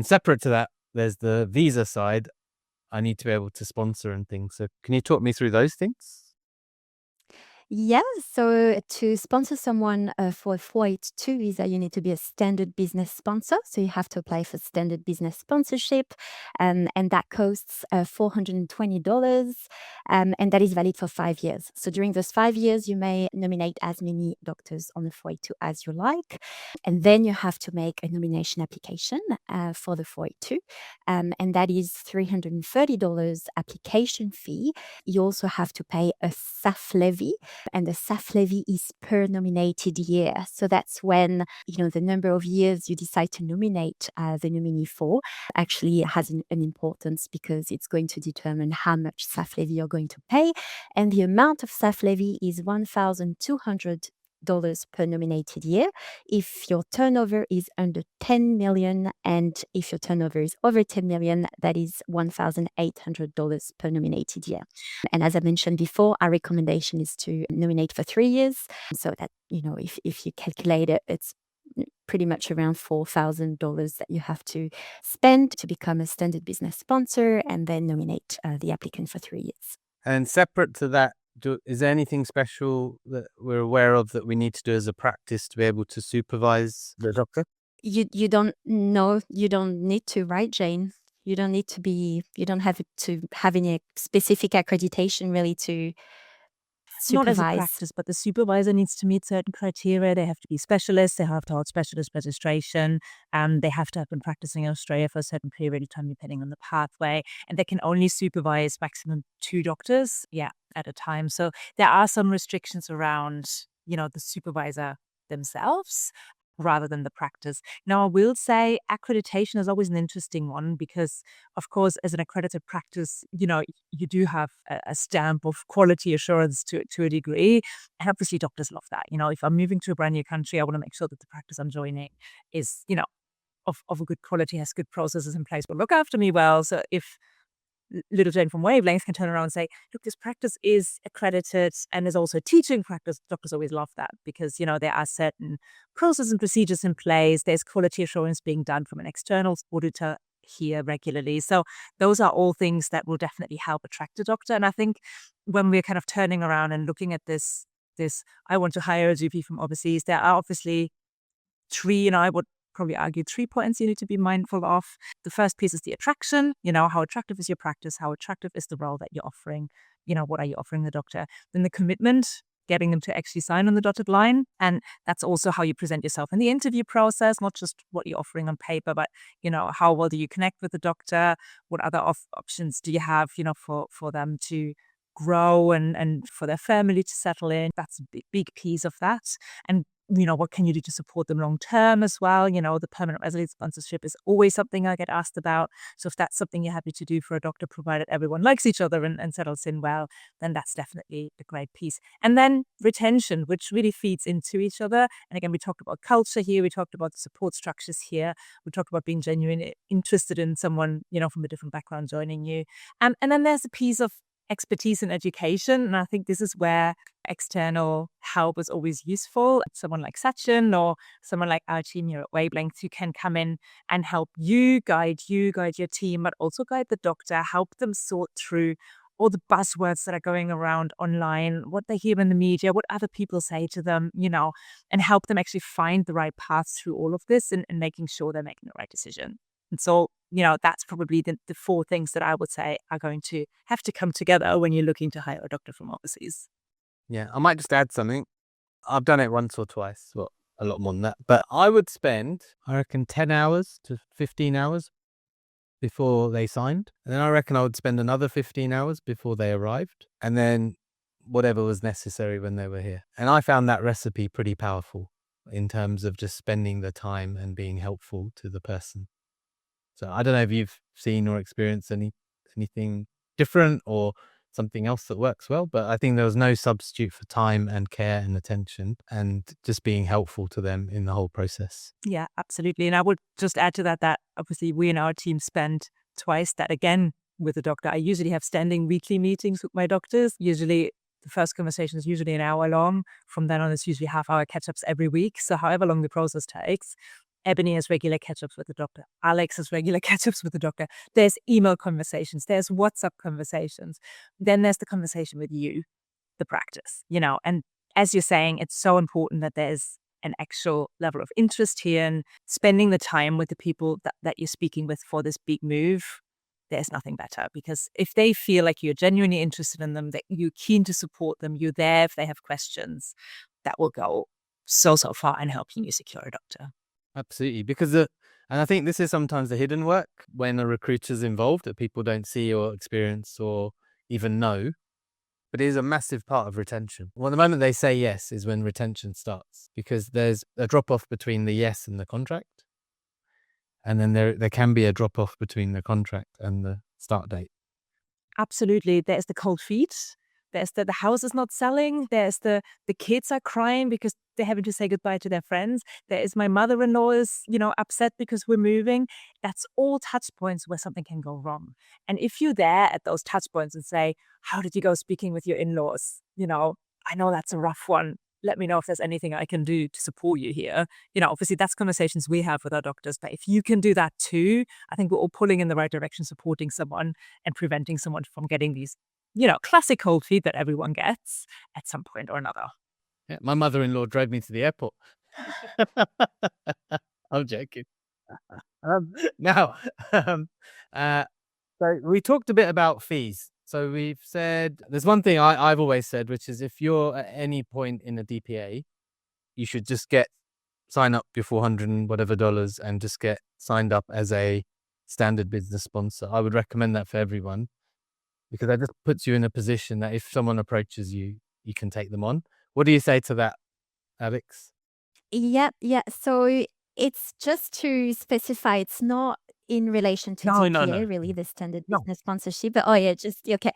[SPEAKER 1] separate to that, there's the visa side. I need to be able to sponsor and things. So can you talk me through those things?
[SPEAKER 3] Yeah, so to sponsor someone for a 482 visa, you need to be a standard business sponsor. So you have to apply for standard business sponsorship, and that costs $420, and that is valid for 5 years. So during those 5 years, you may nominate as many doctors on the 482 as you like, and then you have to make a nomination application for the 482, and that is $330 application fee. You also have to pay a SAF levy, and the SAF levy is per nominated year. So that's when, the number of years you decide to nominate the nominee for actually has an importance, because it's going to determine how much SAF levy you're going to pay. And the amount of SAF levy is $1,200 per nominated year if your turnover is under 10 million, and if your turnover is over 10 million, that is $1,800 per nominated year. And as I mentioned before, our recommendation is to nominate for 3 years, so that if you calculate it, it's pretty much around $4,000 that you have to spend to become a standard business sponsor, and then nominate the applicant for 3 years.
[SPEAKER 1] And separate to that, is there anything special that we're aware of that we need to do as a practice to be able to supervise the doctor?
[SPEAKER 3] You don't need to, right, Jane? You don't have to have any specific accreditation really to
[SPEAKER 2] Not as a
[SPEAKER 3] supervise.
[SPEAKER 2] practice, but the supervisor needs to meet certain criteria. They have to be specialists. They have to hold specialist registration. They have to have been practicing in Australia for a certain period of time, depending on the pathway. And they can only supervise maximum 2 doctors, at a time. So there are some restrictions around, the supervisor themselves rather than the practice. Now, I will say accreditation is always an interesting one, because, of course, as an accredited practice, you do have a stamp of quality assurance to a degree. And obviously, doctors love that. If I'm moving to a brand new country, I want to make sure that the practice I'm joining is, of a good quality, has good processes in place, will look after me well. So if little Jane from WaveLength can turn around and say, look, this practice is accredited and is also a teaching practice, doctors always love that, because, there are certain processes and procedures in place. There's quality assurance being done from an external auditor here regularly. So those are all things that will definitely help attract a doctor. And I think when we're kind of turning around and looking at this, I want to hire a GP from overseas, there are obviously 3, and I would probably argue 3 points you need to be mindful of. The first piece is the attraction. How attractive is your practice? How attractive is the role that you're offering? What are you offering the doctor? Then the commitment, getting them to actually sign on the dotted line. And that's also how you present yourself in the interview process, not just what you're offering on paper, but, how well do you connect with the doctor? What other options do you have, for them to grow and for their family to settle in? That's a big piece of that. And what can you do to support them long term as well? The permanent resident sponsorship is always something I get asked about. So if that's something you're happy to do for a doctor, provided everyone likes each other and settles in well, then that's definitely a great piece. And then retention, which really feeds into each other. And again, we talked about culture here. We talked about the support structures here. We talked about being genuinely interested in someone, from a different background joining you. And then there's a piece of expertise in education. And I think this is where external help is always useful. Someone like Sachin or someone like our team here at WaveLength, who can come in and help guide your team, but also guide the doctor, help them sort through all the buzzwords that are going around online, what they hear in the media, what other people say to them, and help them actually find the right path through all of this and making sure they're making the right decision. And so, that's probably the 4 things that I would say are going to have to come together when you're looking to hire a doctor from overseas.
[SPEAKER 1] Yeah, I might just add something. I've done it once or twice, well, a lot more than that. But I would spend, I reckon, 10 hours to 15 hours before they signed. And then I reckon I would spend another 15 hours before they arrived. And then whatever was necessary when they were here. And I found that recipe pretty powerful in terms of just spending the time and being helpful to the person. So I don't know if you've seen or experienced anything different or something else that works well, but I think there was no substitute for time and care and attention and just being helpful to them in the whole process.
[SPEAKER 2] Yeah, absolutely. And I would just add to that obviously we in our team spend twice that again with the doctor. I usually have standing weekly meetings with my doctors. Usually the first conversation is usually an hour long. From then on, it's usually half-hour catch-ups every week. So however long the process takes, Ebony has regular catch-ups with the doctor. Alex has regular catch-ups with the doctor. There's email conversations. There's WhatsApp conversations. Then there's the conversation with you, the practice, and as you're saying, it's so important that there's an actual level of interest here and spending the time with the people that you're speaking with for this big move. There's nothing better, because if they feel like you're genuinely interested in them, that you're keen to support them, you're there if they have questions, that will go so far in helping you secure a doctor.
[SPEAKER 1] Absolutely. Because and I think this is sometimes the hidden work when a recruiter's involved that people don't see or experience or even know. But it is a massive part of retention. Well, the moment they say yes is when retention starts, because there's a drop-off between the yes and the contract. And then there can be a drop-off between the contract and the start date.
[SPEAKER 2] Absolutely. There's the cold feet. There's the house is not selling. There's the kids are crying because they're having to say goodbye to their friends. There is my mother-in-law is, upset because we're moving. That's all touch points where something can go wrong. And if you're there at those touch points and say, how did you go speaking with your in-laws? I know that's a rough one. Let me know if there's anything I can do to support you here. Obviously that's conversations we have with our doctors, but if you can do that too, I think we're all pulling in the right direction, supporting someone and preventing someone from getting these, classic cold feet that everyone gets at some point or another.
[SPEAKER 1] Yeah, my mother-in-law drove me to the airport. I'm joking. Now, so we talked a bit about fees. So we've said, there's one thing I've always said, which is if you're at any point in a DPA, you should just sign up your $400 and whatever and just get signed up as a standard business sponsor. I would recommend that for everyone, because that just puts you in a position that if someone approaches you, you can take them on. What do you say to that, Alex?
[SPEAKER 3] Yeah. So it's just to specify, it's not in relation to DPA, really, the standard business sponsorship. But okay.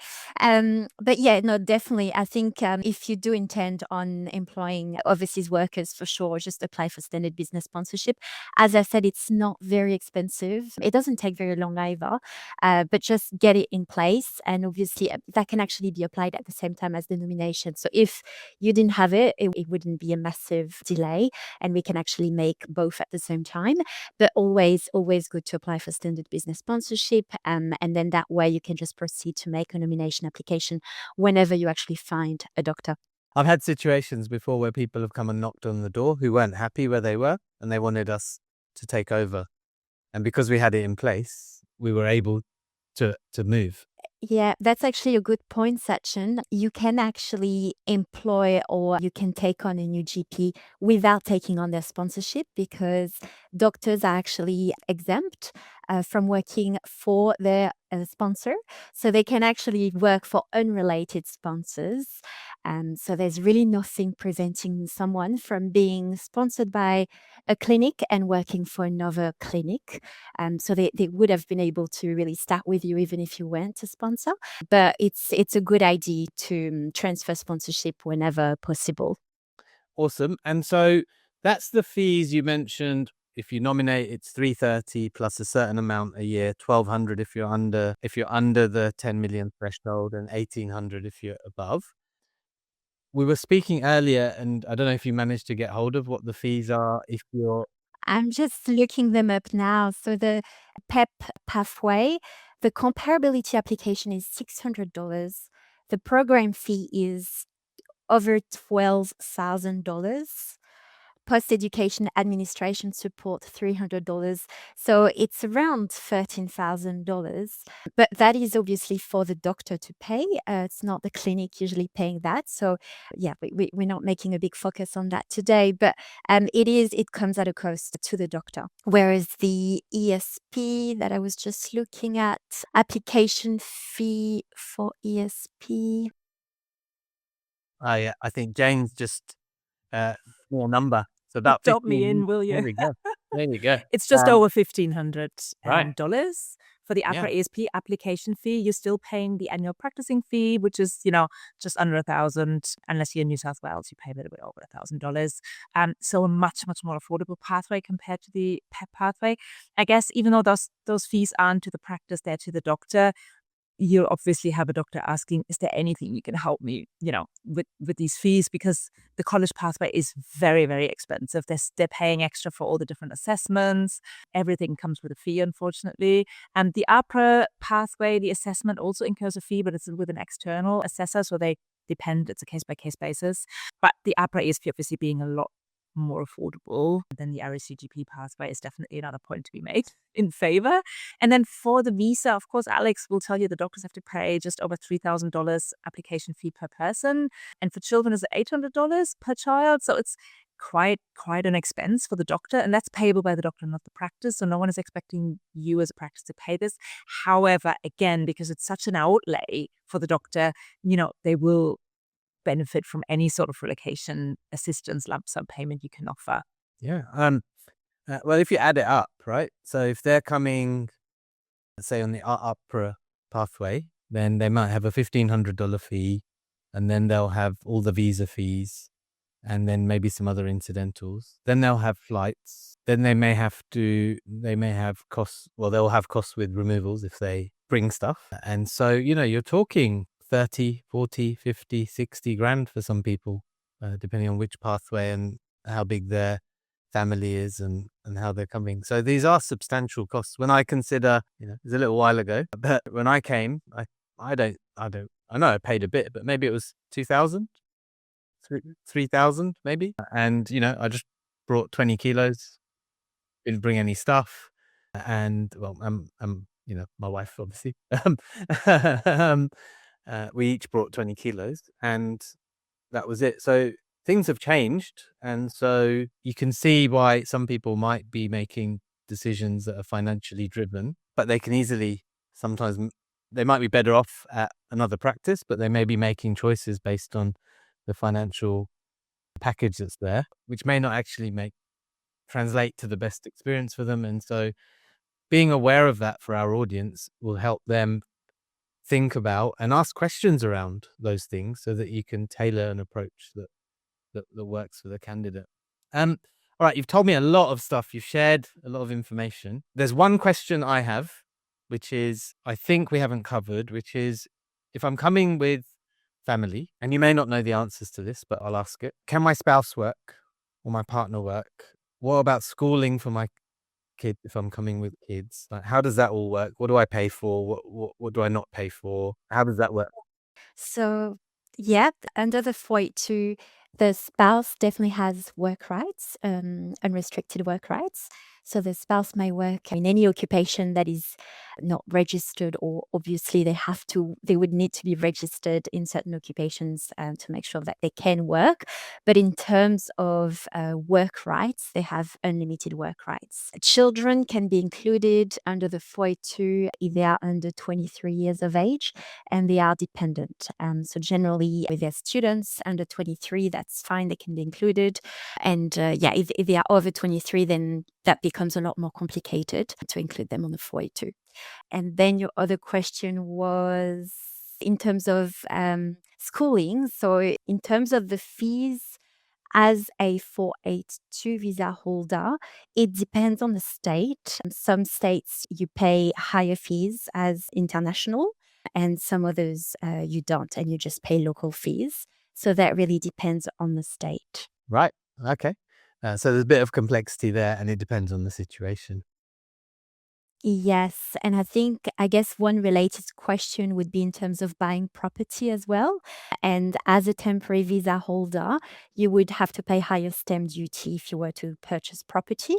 [SPEAKER 3] But yeah, no, definitely. I think if you do intend on employing overseas workers, for sure, just apply for standard business sponsorship. As I said, it's not very expensive. It doesn't take very long either, but just get it in place. And obviously, that can actually be applied at the same time as the nomination. So if you didn't have it wouldn't be a massive delay, and we can actually make both at the same time. But always good to apply for standard business sponsorship, and then that way you can just proceed to make a nomination application whenever you actually find a doctor.
[SPEAKER 1] I've had situations before where people have come and knocked on the door who weren't happy where they were and they wanted us to take over. And because we had it in place, we were able to move.
[SPEAKER 3] Yeah, that's actually a good point, Sachin. You can actually employ or you can take on a new GP without taking on their sponsorship, because doctors are actually exempt from working for their sponsor. So they can actually work for unrelated sponsors. So there's really nothing preventing someone from being sponsored by a clinic and working for another clinic. So they would have been able to really start with you even if you weren't a sponsor. But it's a good idea to transfer sponsorship whenever possible.
[SPEAKER 1] Awesome. And so that's the fees you mentioned. If you nominate, it's $330 plus a certain amount a year, $1,200 if you're under the 10 million threshold, and $1,800 if you're above. We were speaking earlier, and I don't know if you managed to get hold of what the fees are if you're...
[SPEAKER 3] I'm just looking them up now. So the PEP pathway, the comparability application is $600. The program fee is over $12,000. post-education administration support, $300. So it's around $13,000. But that is obviously for the doctor to pay. It's not the clinic usually paying that. So yeah, we're not making a big focus on that today. But it comes at a cost to the doctor. Whereas the ESP that I was just looking at, application fee for ESP.
[SPEAKER 1] Yeah, I think Jane's just more number. So about
[SPEAKER 2] Drop me
[SPEAKER 1] 15.
[SPEAKER 2] in, will
[SPEAKER 1] There
[SPEAKER 2] you?
[SPEAKER 1] we go. There you go.
[SPEAKER 2] It's just over $1,500
[SPEAKER 1] Right.
[SPEAKER 2] for the APRA ESP application fee. You're still paying the annual practicing fee, which is, just under $1,000. Unless you're in New South Wales, you pay a little bit over $1,000. So a much, much more affordable pathway compared to the PEP pathway. I guess even though those fees aren't to the practice, they're to the doctor, you'll obviously have a doctor asking, is there anything you can help me, with these fees? Because the college pathway is very, very expensive. They're paying extra for all the different assessments. Everything comes with a fee, unfortunately. And the APRA pathway, the assessment also incurs a fee, but it's with an external assessor. So they depend, it's a case-by-case basis. But the APRA ESP obviously being a lot more affordable than the RACGP pathway is definitely another point to be made in favor. And then for the visa, of course, Alex will tell you the doctors have to pay just over $3,000 application fee per person. And for children, it's $800 per child. So it's quite an expense for the doctor, and that's payable by the doctor, not the practice. So no one is expecting you as a practice to pay this. However, again, because it's such an outlay for the doctor, they will benefit from any sort of relocation assistance lump sum payment you can offer.
[SPEAKER 1] Yeah. Well, if you add it up, right? So if they're coming, let's say on the APRA pathway, then they might have a $1,500 fee, and then they'll have all the visa fees, and then maybe some other incidentals. Then they'll have flights. Then they may have costs. Well, they'll have costs with removals if they bring stuff. And so, you're talking 30, 40, 50, 60 grand for some people, depending on which pathway and how big their family is and how they're coming. So these are substantial costs. When I consider, it was a little while ago, but when I came, I know I paid a bit, but maybe it was 2,000, 3,000 maybe. And, I just brought 20 kilos, didn't bring any stuff. And well, my wife, obviously, we each brought 20 kilos, and that was it. So things have changed. And so you can see why some people might be making decisions that are financially driven, but they can easily, sometimes they might be better off at another practice, but they may be making choices based on the financial package that's there, which may not actually translate to the best experience for them. And so being aware of that for our audience will help them think about and ask questions around those things so that you can tailor an approach that works for the candidate. All right, you've told me a lot of stuff. You've shared a lot of information. There's one question I have, which is, I think we haven't covered, which is, if I'm coming with family, and you may not know the answers to this, but I'll ask it. Can my spouse work or my partner work? What about schooling for my kid if I'm coming with kids? Like, how does that all work? What do I pay for? What do I not pay for? How does that work?
[SPEAKER 3] So, yeah, under the 482, the spouse definitely has work rights, unrestricted work rights. So the spouse may work in any occupation that is not registered, or obviously they would need to be registered in certain occupations to make sure that they can work. But in terms of work rights, they have unlimited work rights. Children can be included under the 482 if they are under 23 years of age and they are dependent. So generally, if they're students under 23, that's fine, they can be included. And if they are over 23, then that becomes a lot more complicated to include them on the 482. And then your other question was in terms of schooling. So in terms of the fees, as a 482 visa holder, it depends on the state. Some states you pay higher fees as international, and some others you don't, and you just pay local fees. So that really depends on the state.
[SPEAKER 1] Right. Okay. So there's a bit of complexity there, and it depends on the situation.
[SPEAKER 3] Yes, and I guess one related question would be in terms of buying property as well. And as a temporary visa holder, you would have to pay higher stamp duty if you were to purchase property.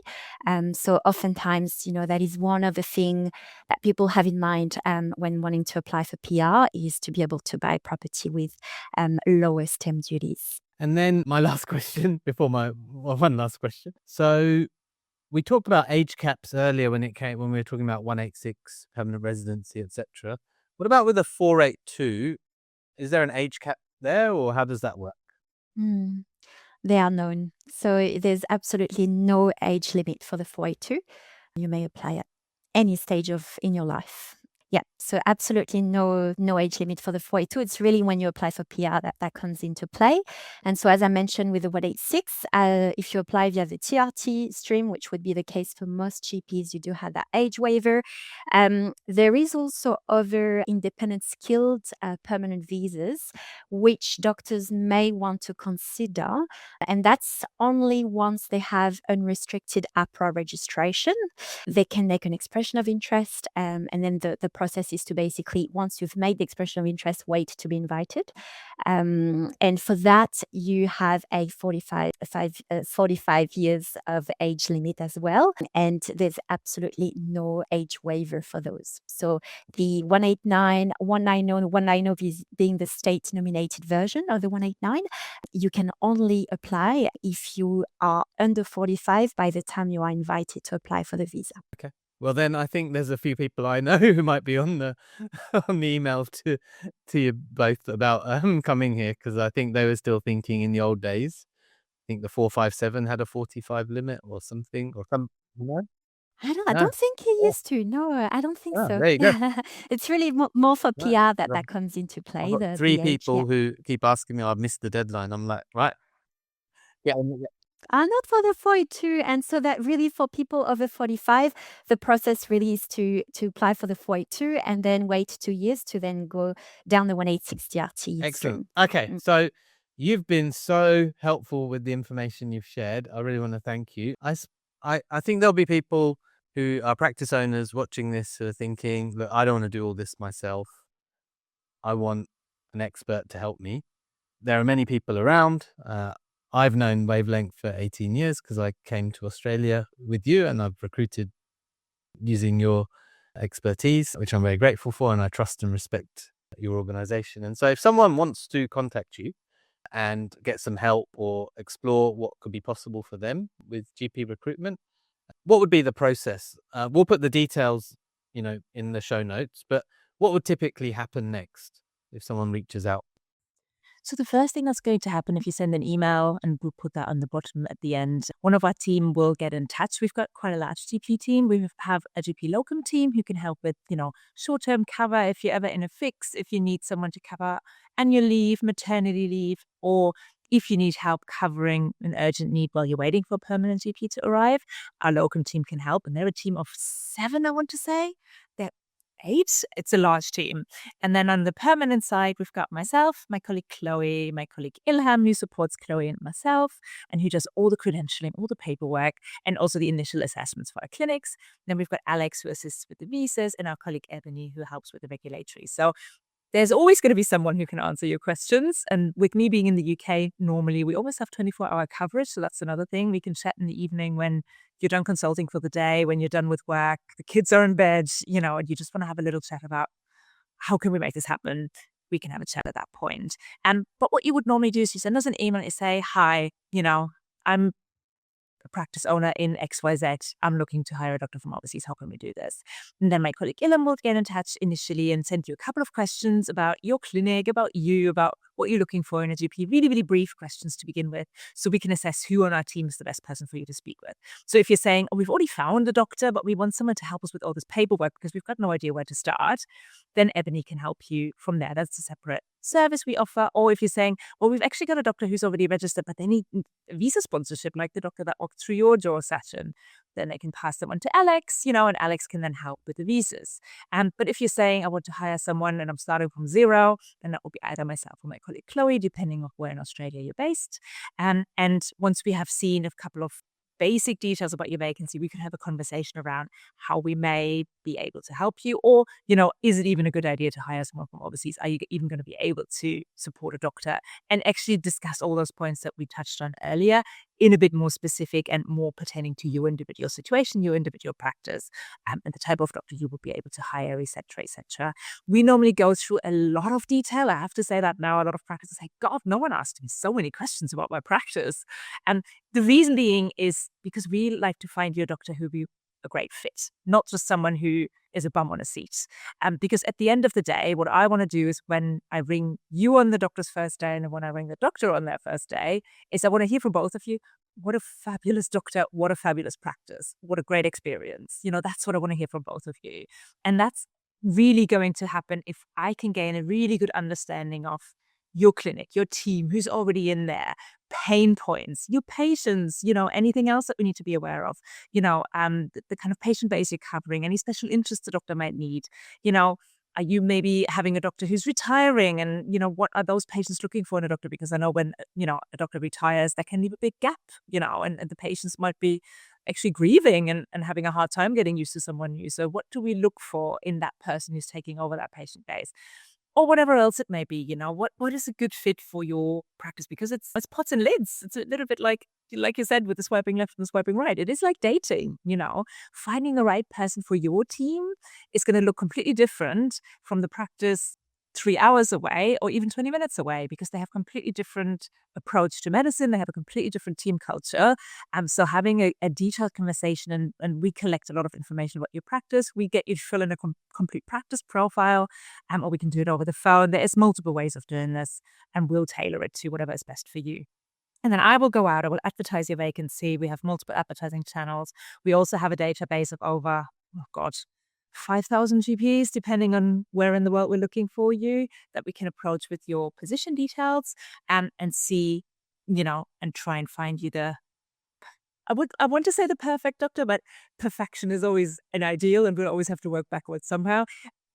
[SPEAKER 3] So oftentimes, that is one of the things that people have in mind when wanting to apply for PR is to be able to buy property with lower stamp duties.
[SPEAKER 1] And then my last question one last question. So we talked about age caps earlier when we were talking about 186 permanent residency, etc. What about with a 482? Is there an age cap there, or how does that work?
[SPEAKER 3] Mm. They are known. So there's absolutely no age limit for the 482. You may apply at any stage in your life. Yeah, so absolutely no age limit for the 482. It's really when you apply for PR that comes into play. And so as I mentioned with the 186, if you apply via the TRT stream, which would be the case for most GPs, you do have that age waiver. There is also other independent skilled permanent visas, which doctors may want to consider. And that's only once they have unrestricted APRA registration. They can make an expression of interest, and then the process is to basically, once you've made the expression of interest, wait to be invited. And for that, you have a 45 years of age limit as well. And there's absolutely no age waiver for those. So the 189, 190, 190 being the state nominated version of the 189, you can only apply if you are under 45 by the time you are invited to apply for the visa.
[SPEAKER 1] Okay. Well, then I think there's a few people I know who might be on the email to you both about coming here, because I think they were still thinking in the old days. I think the 457 had a 45 limit or something, or some. No?
[SPEAKER 3] I
[SPEAKER 1] No.
[SPEAKER 3] don't think he
[SPEAKER 1] Oh,
[SPEAKER 3] used to. No, I don't think so.
[SPEAKER 1] there you go.
[SPEAKER 3] It's really more for
[SPEAKER 1] Right.
[SPEAKER 3] PR that
[SPEAKER 1] I've
[SPEAKER 3] comes into play.
[SPEAKER 1] I've got
[SPEAKER 3] The
[SPEAKER 1] 3
[SPEAKER 3] age, yeah.
[SPEAKER 1] people who keep asking me, I've missed the deadline. I'm like, right. Yeah.
[SPEAKER 3] Not for the 42. And so that really for people over 45, the process really is to apply for the 42 and then wait 2 years to then go down the 186 TRT
[SPEAKER 1] Excellent.
[SPEAKER 3] stream.
[SPEAKER 1] Okay, so you've been so helpful with the information you've shared. I really want to thank you. I think there'll be people who are practice owners watching this who are thinking, look, I don't want to do all this myself. I want an expert to help me. There are many people around. I've known WaveLength for 18 years because I came to Australia with you, and I've recruited using your expertise, which I'm very grateful for, and I trust and respect your organization. And so if someone wants to contact you and get some help or explore what could be possible for them with GP recruitment, what would be the process? We'll put the details, in the show notes, but what would typically happen next if someone reaches out?
[SPEAKER 2] So the first thing that's going to happen if you send an email, and we'll put that on the bottom at the end, one of our team will get in touch. We've got quite a large GP team. We have a GP locum team who can help with, short-term cover if you're ever in a fix, if you need someone to cover annual leave, maternity leave, or if you need help covering an urgent need while you're waiting for a permanent GP to arrive. Our locum team can help, and they're a team of 7, I want to say. They're 8. It's a large team. And then on the permanent side, we've got myself, my colleague Chloe, my colleague Ilham, who supports Chloe and myself, and who does all the credentialing, all the paperwork, and also the initial assessments for our clinics. Then we've got Alex, who assists with the visas, and our colleague Ebony, who helps with the regulatory. So there's always going to be someone who can answer your questions. And with me being in the UK, normally we almost have 24-hour coverage. So that's another thing. We can chat in the evening when you're done consulting for the day, when you're done with work, the kids are in bed, and you just want to have a little chat about how can we make this happen. We can have a chat at that point. But what you would normally do is you send us an email and you say, hi, I'm a practice owner in XYZ. I'm looking to hire a doctor from overseas. How can we do this? And then my colleague Ilham will get in touch initially and send you a couple of questions about your clinic, about you, about what you're looking for in a GP. Really, really brief questions to begin with, so we can assess who on our team is the best person for you to speak with. So if you're saying, we've already found a doctor, but we want someone to help us with all this paperwork because we've got no idea where to start, then Ebony can help you from there. That's a separate service we offer. Or if you're saying, well, we've actually got a doctor who's already registered, but they need a visa sponsorship, like the doctor that walked through your door, Sachin, then they can pass them on to Alex, and Alex can then help with the visas. But if you're saying, I want to hire someone and I'm starting from zero, then that will be either myself or my colleague Chloe, depending on where in Australia you're based. And once we have seen a couple of basic details about your vacancy, we could have a conversation around how we may be able to help you. Or, is it even a good idea to hire someone from overseas? Are you even going to be able to support a doctor? And actually discuss all those points that we touched on earlier in a bit more specific and more pertaining to your individual situation, your individual practice, and the type of doctor you will be able to hire, etc., etc. We normally go through a lot of detail. I have to say that now a lot of practices say, God, no one asked me so many questions about my practice. And the reason being is because we like to find you a doctor who will be a great fit, not just someone who is a bum on a seat. Because at the end of the day, what I want to do is when I ring you on the doctor's first day and when I ring the doctor on their first day, is I want to hear from both of you, what a fabulous doctor, what a fabulous practice, what a great experience. That's what I want to hear from both of you. And that's really going to happen if I can gain a really good understanding of your clinic, your team, who's already in there, pain points, your patients, anything else that we need to be aware of, the kind of patient base you're covering, any special interests the doctor might need, are you maybe having a doctor who's retiring and, what are those patients looking for in a doctor? Because I know when, a doctor retires, that can leave a big gap, and the patients might be actually grieving and having a hard time getting used to someone new. So what do we look for in that person who's taking over that patient base? Or whatever else it may be, what is a good fit for your practice? Because it's pots and lids. It's a little bit like you said, with the swiping left and the swiping right. It is like dating, finding the right person for your team is going to look completely different from the practice 3 hours away or even 20 minutes away, because they have completely different approach to medicine. They have a completely different team culture. So having a detailed conversation and we collect a lot of information about your practice. We get you to fill in a complete practice profile, or we can do it over the phone. There's multiple ways of doing this, and we'll tailor it to whatever is best for you. And then I will go out, I will advertise your vacancy. We have multiple advertising channels. We also have a database of over, 5,000 GPs, depending on where in the world we're looking for you, that we can approach with your position details and see, and try and find you I want to say the perfect doctor, but perfection is always an ideal and we'll always have to work backwards somehow.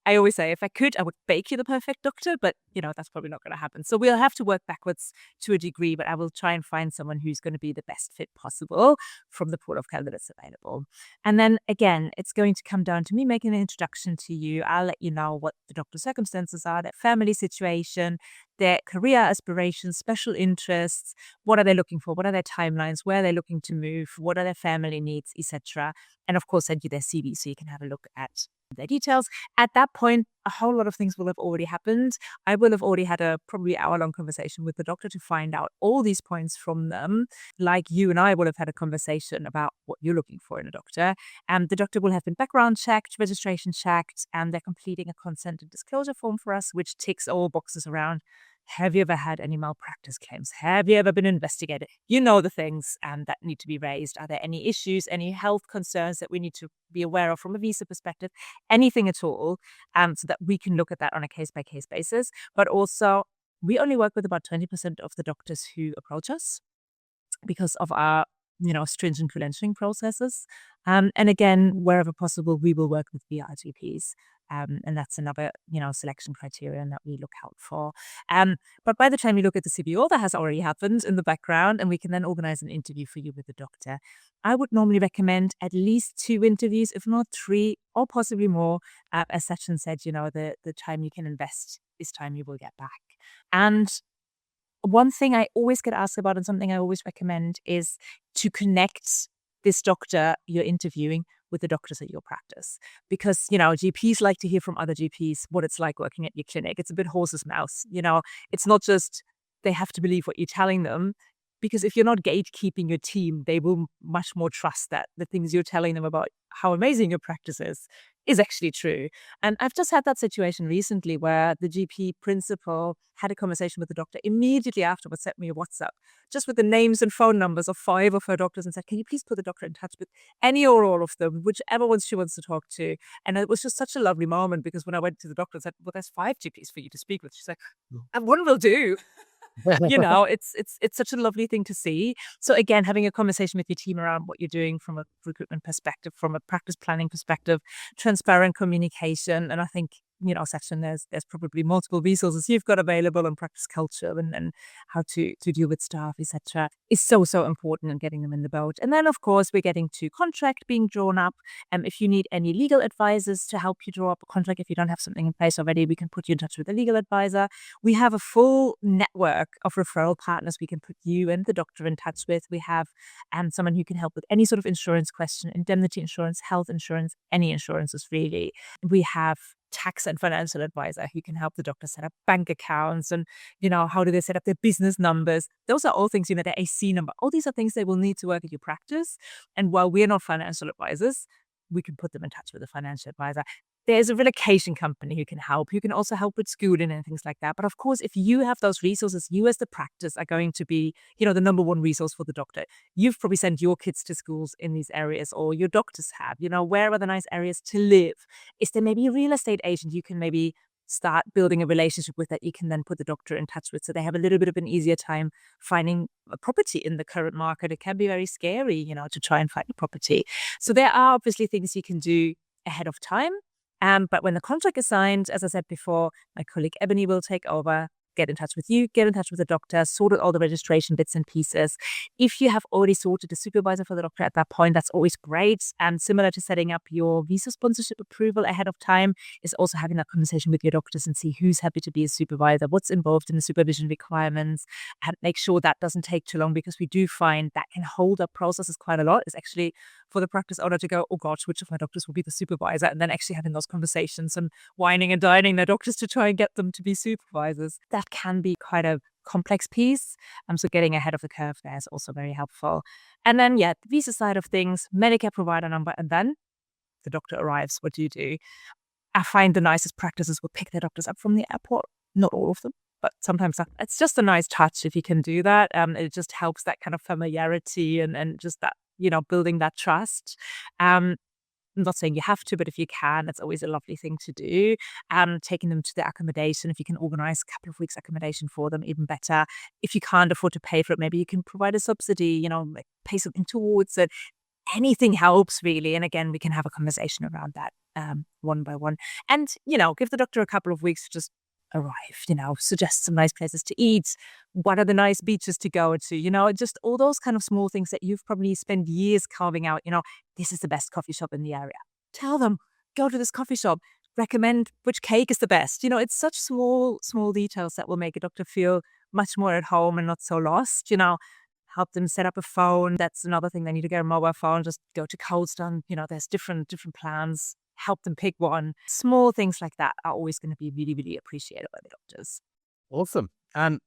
[SPEAKER 2] I always say, if I could, I would bake you the perfect doctor, but, that's probably not going to happen. So we'll have to work backwards to a degree, but I will try and find someone who's going to be the best fit possible from the pool of candidates available. And then again, it's going to come down to me making an introduction to you. I'll let you know what the doctor's circumstances are, their family situation, their career aspirations, special interests, what are they looking for, what are their timelines, where are they looking to move, what are their family needs, etc. And of course, send you their CV so you can have a look at their details. At that point, a whole lot of things will have already happened. I will have already had a probably hour-long conversation with the doctor to find out all these points from them, like you and I will have had a conversation about what you're looking for in a doctor. And the doctor will have been background checked, registration checked, and they're completing a consent and disclosure form for us, which ticks all boxes around. Have you ever had any malpractice claims? Have you ever been investigated? You know the things that need to be raised. Are there any issues, any health concerns that we need to be aware of from a visa perspective? Anything at all, so that we can look at that on a case-by-case basis. But also, we only work with about 20% of the doctors who approach us because of our stringent credentialing processes. And again, wherever possible, we will work with VRGPs. And that's another, selection criterion that we look out for. But by the time you look at the CV, all that has already happened in the background, and we can then organize an interview for you with the doctor. I would normally recommend at least 2 interviews, if not 3, or possibly more. As Sachin said, the time you can invest is time you will get back. And one thing I always get asked about and something I always recommend is to connect this doctor you're interviewing with the doctors at your practice. Because, GPs like to hear from other GPs what it's like working at your clinic. It's a bit horse's mouth. It's not just they have to believe what you're telling them. Because if you're not gatekeeping your team, they will much more trust that the things you're telling them about how amazing your practice is actually true. And I've just had that situation recently where the GP principal had a conversation with the doctor immediately afterwards, sent me a WhatsApp, just with the names and phone numbers of 5 of her doctors and said, can you please put the doctor in touch with any or all of them, whichever ones she wants to talk to. And it was just such a lovely moment, because when I went to the doctor and said, well, there's 5 GPs for you to speak with, she's like, and one will do. It's such a lovely thing to see. So again, having a conversation with your team around what you're doing from a recruitment perspective, from a practice planning perspective, transparent communication. And I think, Sachin, there's probably multiple resources you've got available on practice culture and how to deal with staff, etc. is so important in getting them in the boat. And then, of course, we're getting to contract being drawn up. If you need any legal advisors to help you draw up a contract, if you don't have something in place already, we can put you in touch with a legal advisor. We have a full network of referral partners we can put you and the doctor in touch with. We have someone who can help with any sort of insurance question, indemnity insurance, health insurance, any insurances really. We have tax and financial advisor who can help the doctor set up bank accounts and, how do they set up their business numbers. Those are all things, their AC number. All these are things they will need to work at your practice. And while we're not financial advisors, we can put them in touch with a financial advisor. There's a relocation company who can help, who can also help with schooling and things like that. But of course, if you have those resources, you as the practice are going to be, the number one resource for the doctor. You've probably sent your kids to schools in these areas, or your doctors have, where are the nice areas to live? Is there maybe a real estate agent you can maybe start building a relationship with that you can then put the doctor in touch with, so they have a little bit of an easier time finding a property in the current market? It can be very scary, to try and find a property. So there are obviously things you can do ahead of time. But when the contract is signed, as I said before, my colleague Ebony will take over, get in touch with you, get in touch with the doctor, sort out all the registration bits and pieces. If you have already sorted a supervisor for the doctor at that point, that's always great. And similar to setting up your visa sponsorship approval ahead of time is also having that conversation with your doctors and see who's happy to be a supervisor, what's involved in the supervision requirements, and make sure that doesn't take too long, because we do find that can hold up processes quite a lot. It's actually for the practice owner to go, oh gosh, which of my doctors will be the supervisor? And then actually having those conversations and whining and dining their doctors to try and get them to be supervisors. That can be quite a complex piece. So getting ahead of the curve there is also very helpful. And then, the visa side of things, Medicare provider number, and then the doctor arrives. What do you do? I find the nicest practices will pick their doctors up from the airport. Not all of them, but sometimes it's just a nice touch if you can do that. It just helps that kind of familiarity and just that, building that trust. I'm not saying you have to, but if you can, it's always a lovely thing to do. Taking them to the accommodation, if you can organize a couple of weeks accommodation for them, even better. If you can't afford to pay for it, maybe you can provide a subsidy, pay something towards it. Anything helps really. And again, we can have a conversation around that one by one. And, give the doctor a couple of weeks to just arrive, suggest some nice places to eat. What are the nice beaches to go to? Just all those kind of small things that you've probably spent years carving out. This is the best coffee shop in the area. Tell them, go to this coffee shop. Recommend which cake is the best. It's such small details that will make a doctor feel much more at home and not so lost. Help them set up a phone. That's another thing. They need to get a mobile phone. Just go to Coldstone. There's different plans. Help them pick one. Small things like that are always going to be really, really appreciated by the doctors.
[SPEAKER 1] Awesome. And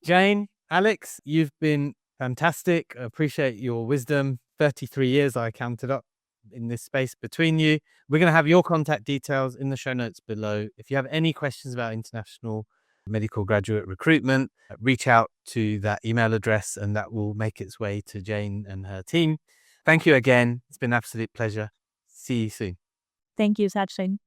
[SPEAKER 1] Jane, Alex, you've been fantastic. I appreciate your wisdom. 33 years I counted up in this space between you. We're going to have your contact details in the show notes below. If you have any questions about international medical graduate recruitment, reach out to that email address and that will make its way to Jane and her team. Thank you again. It's been an absolute pleasure. See you soon.
[SPEAKER 2] Thank you, Sachin.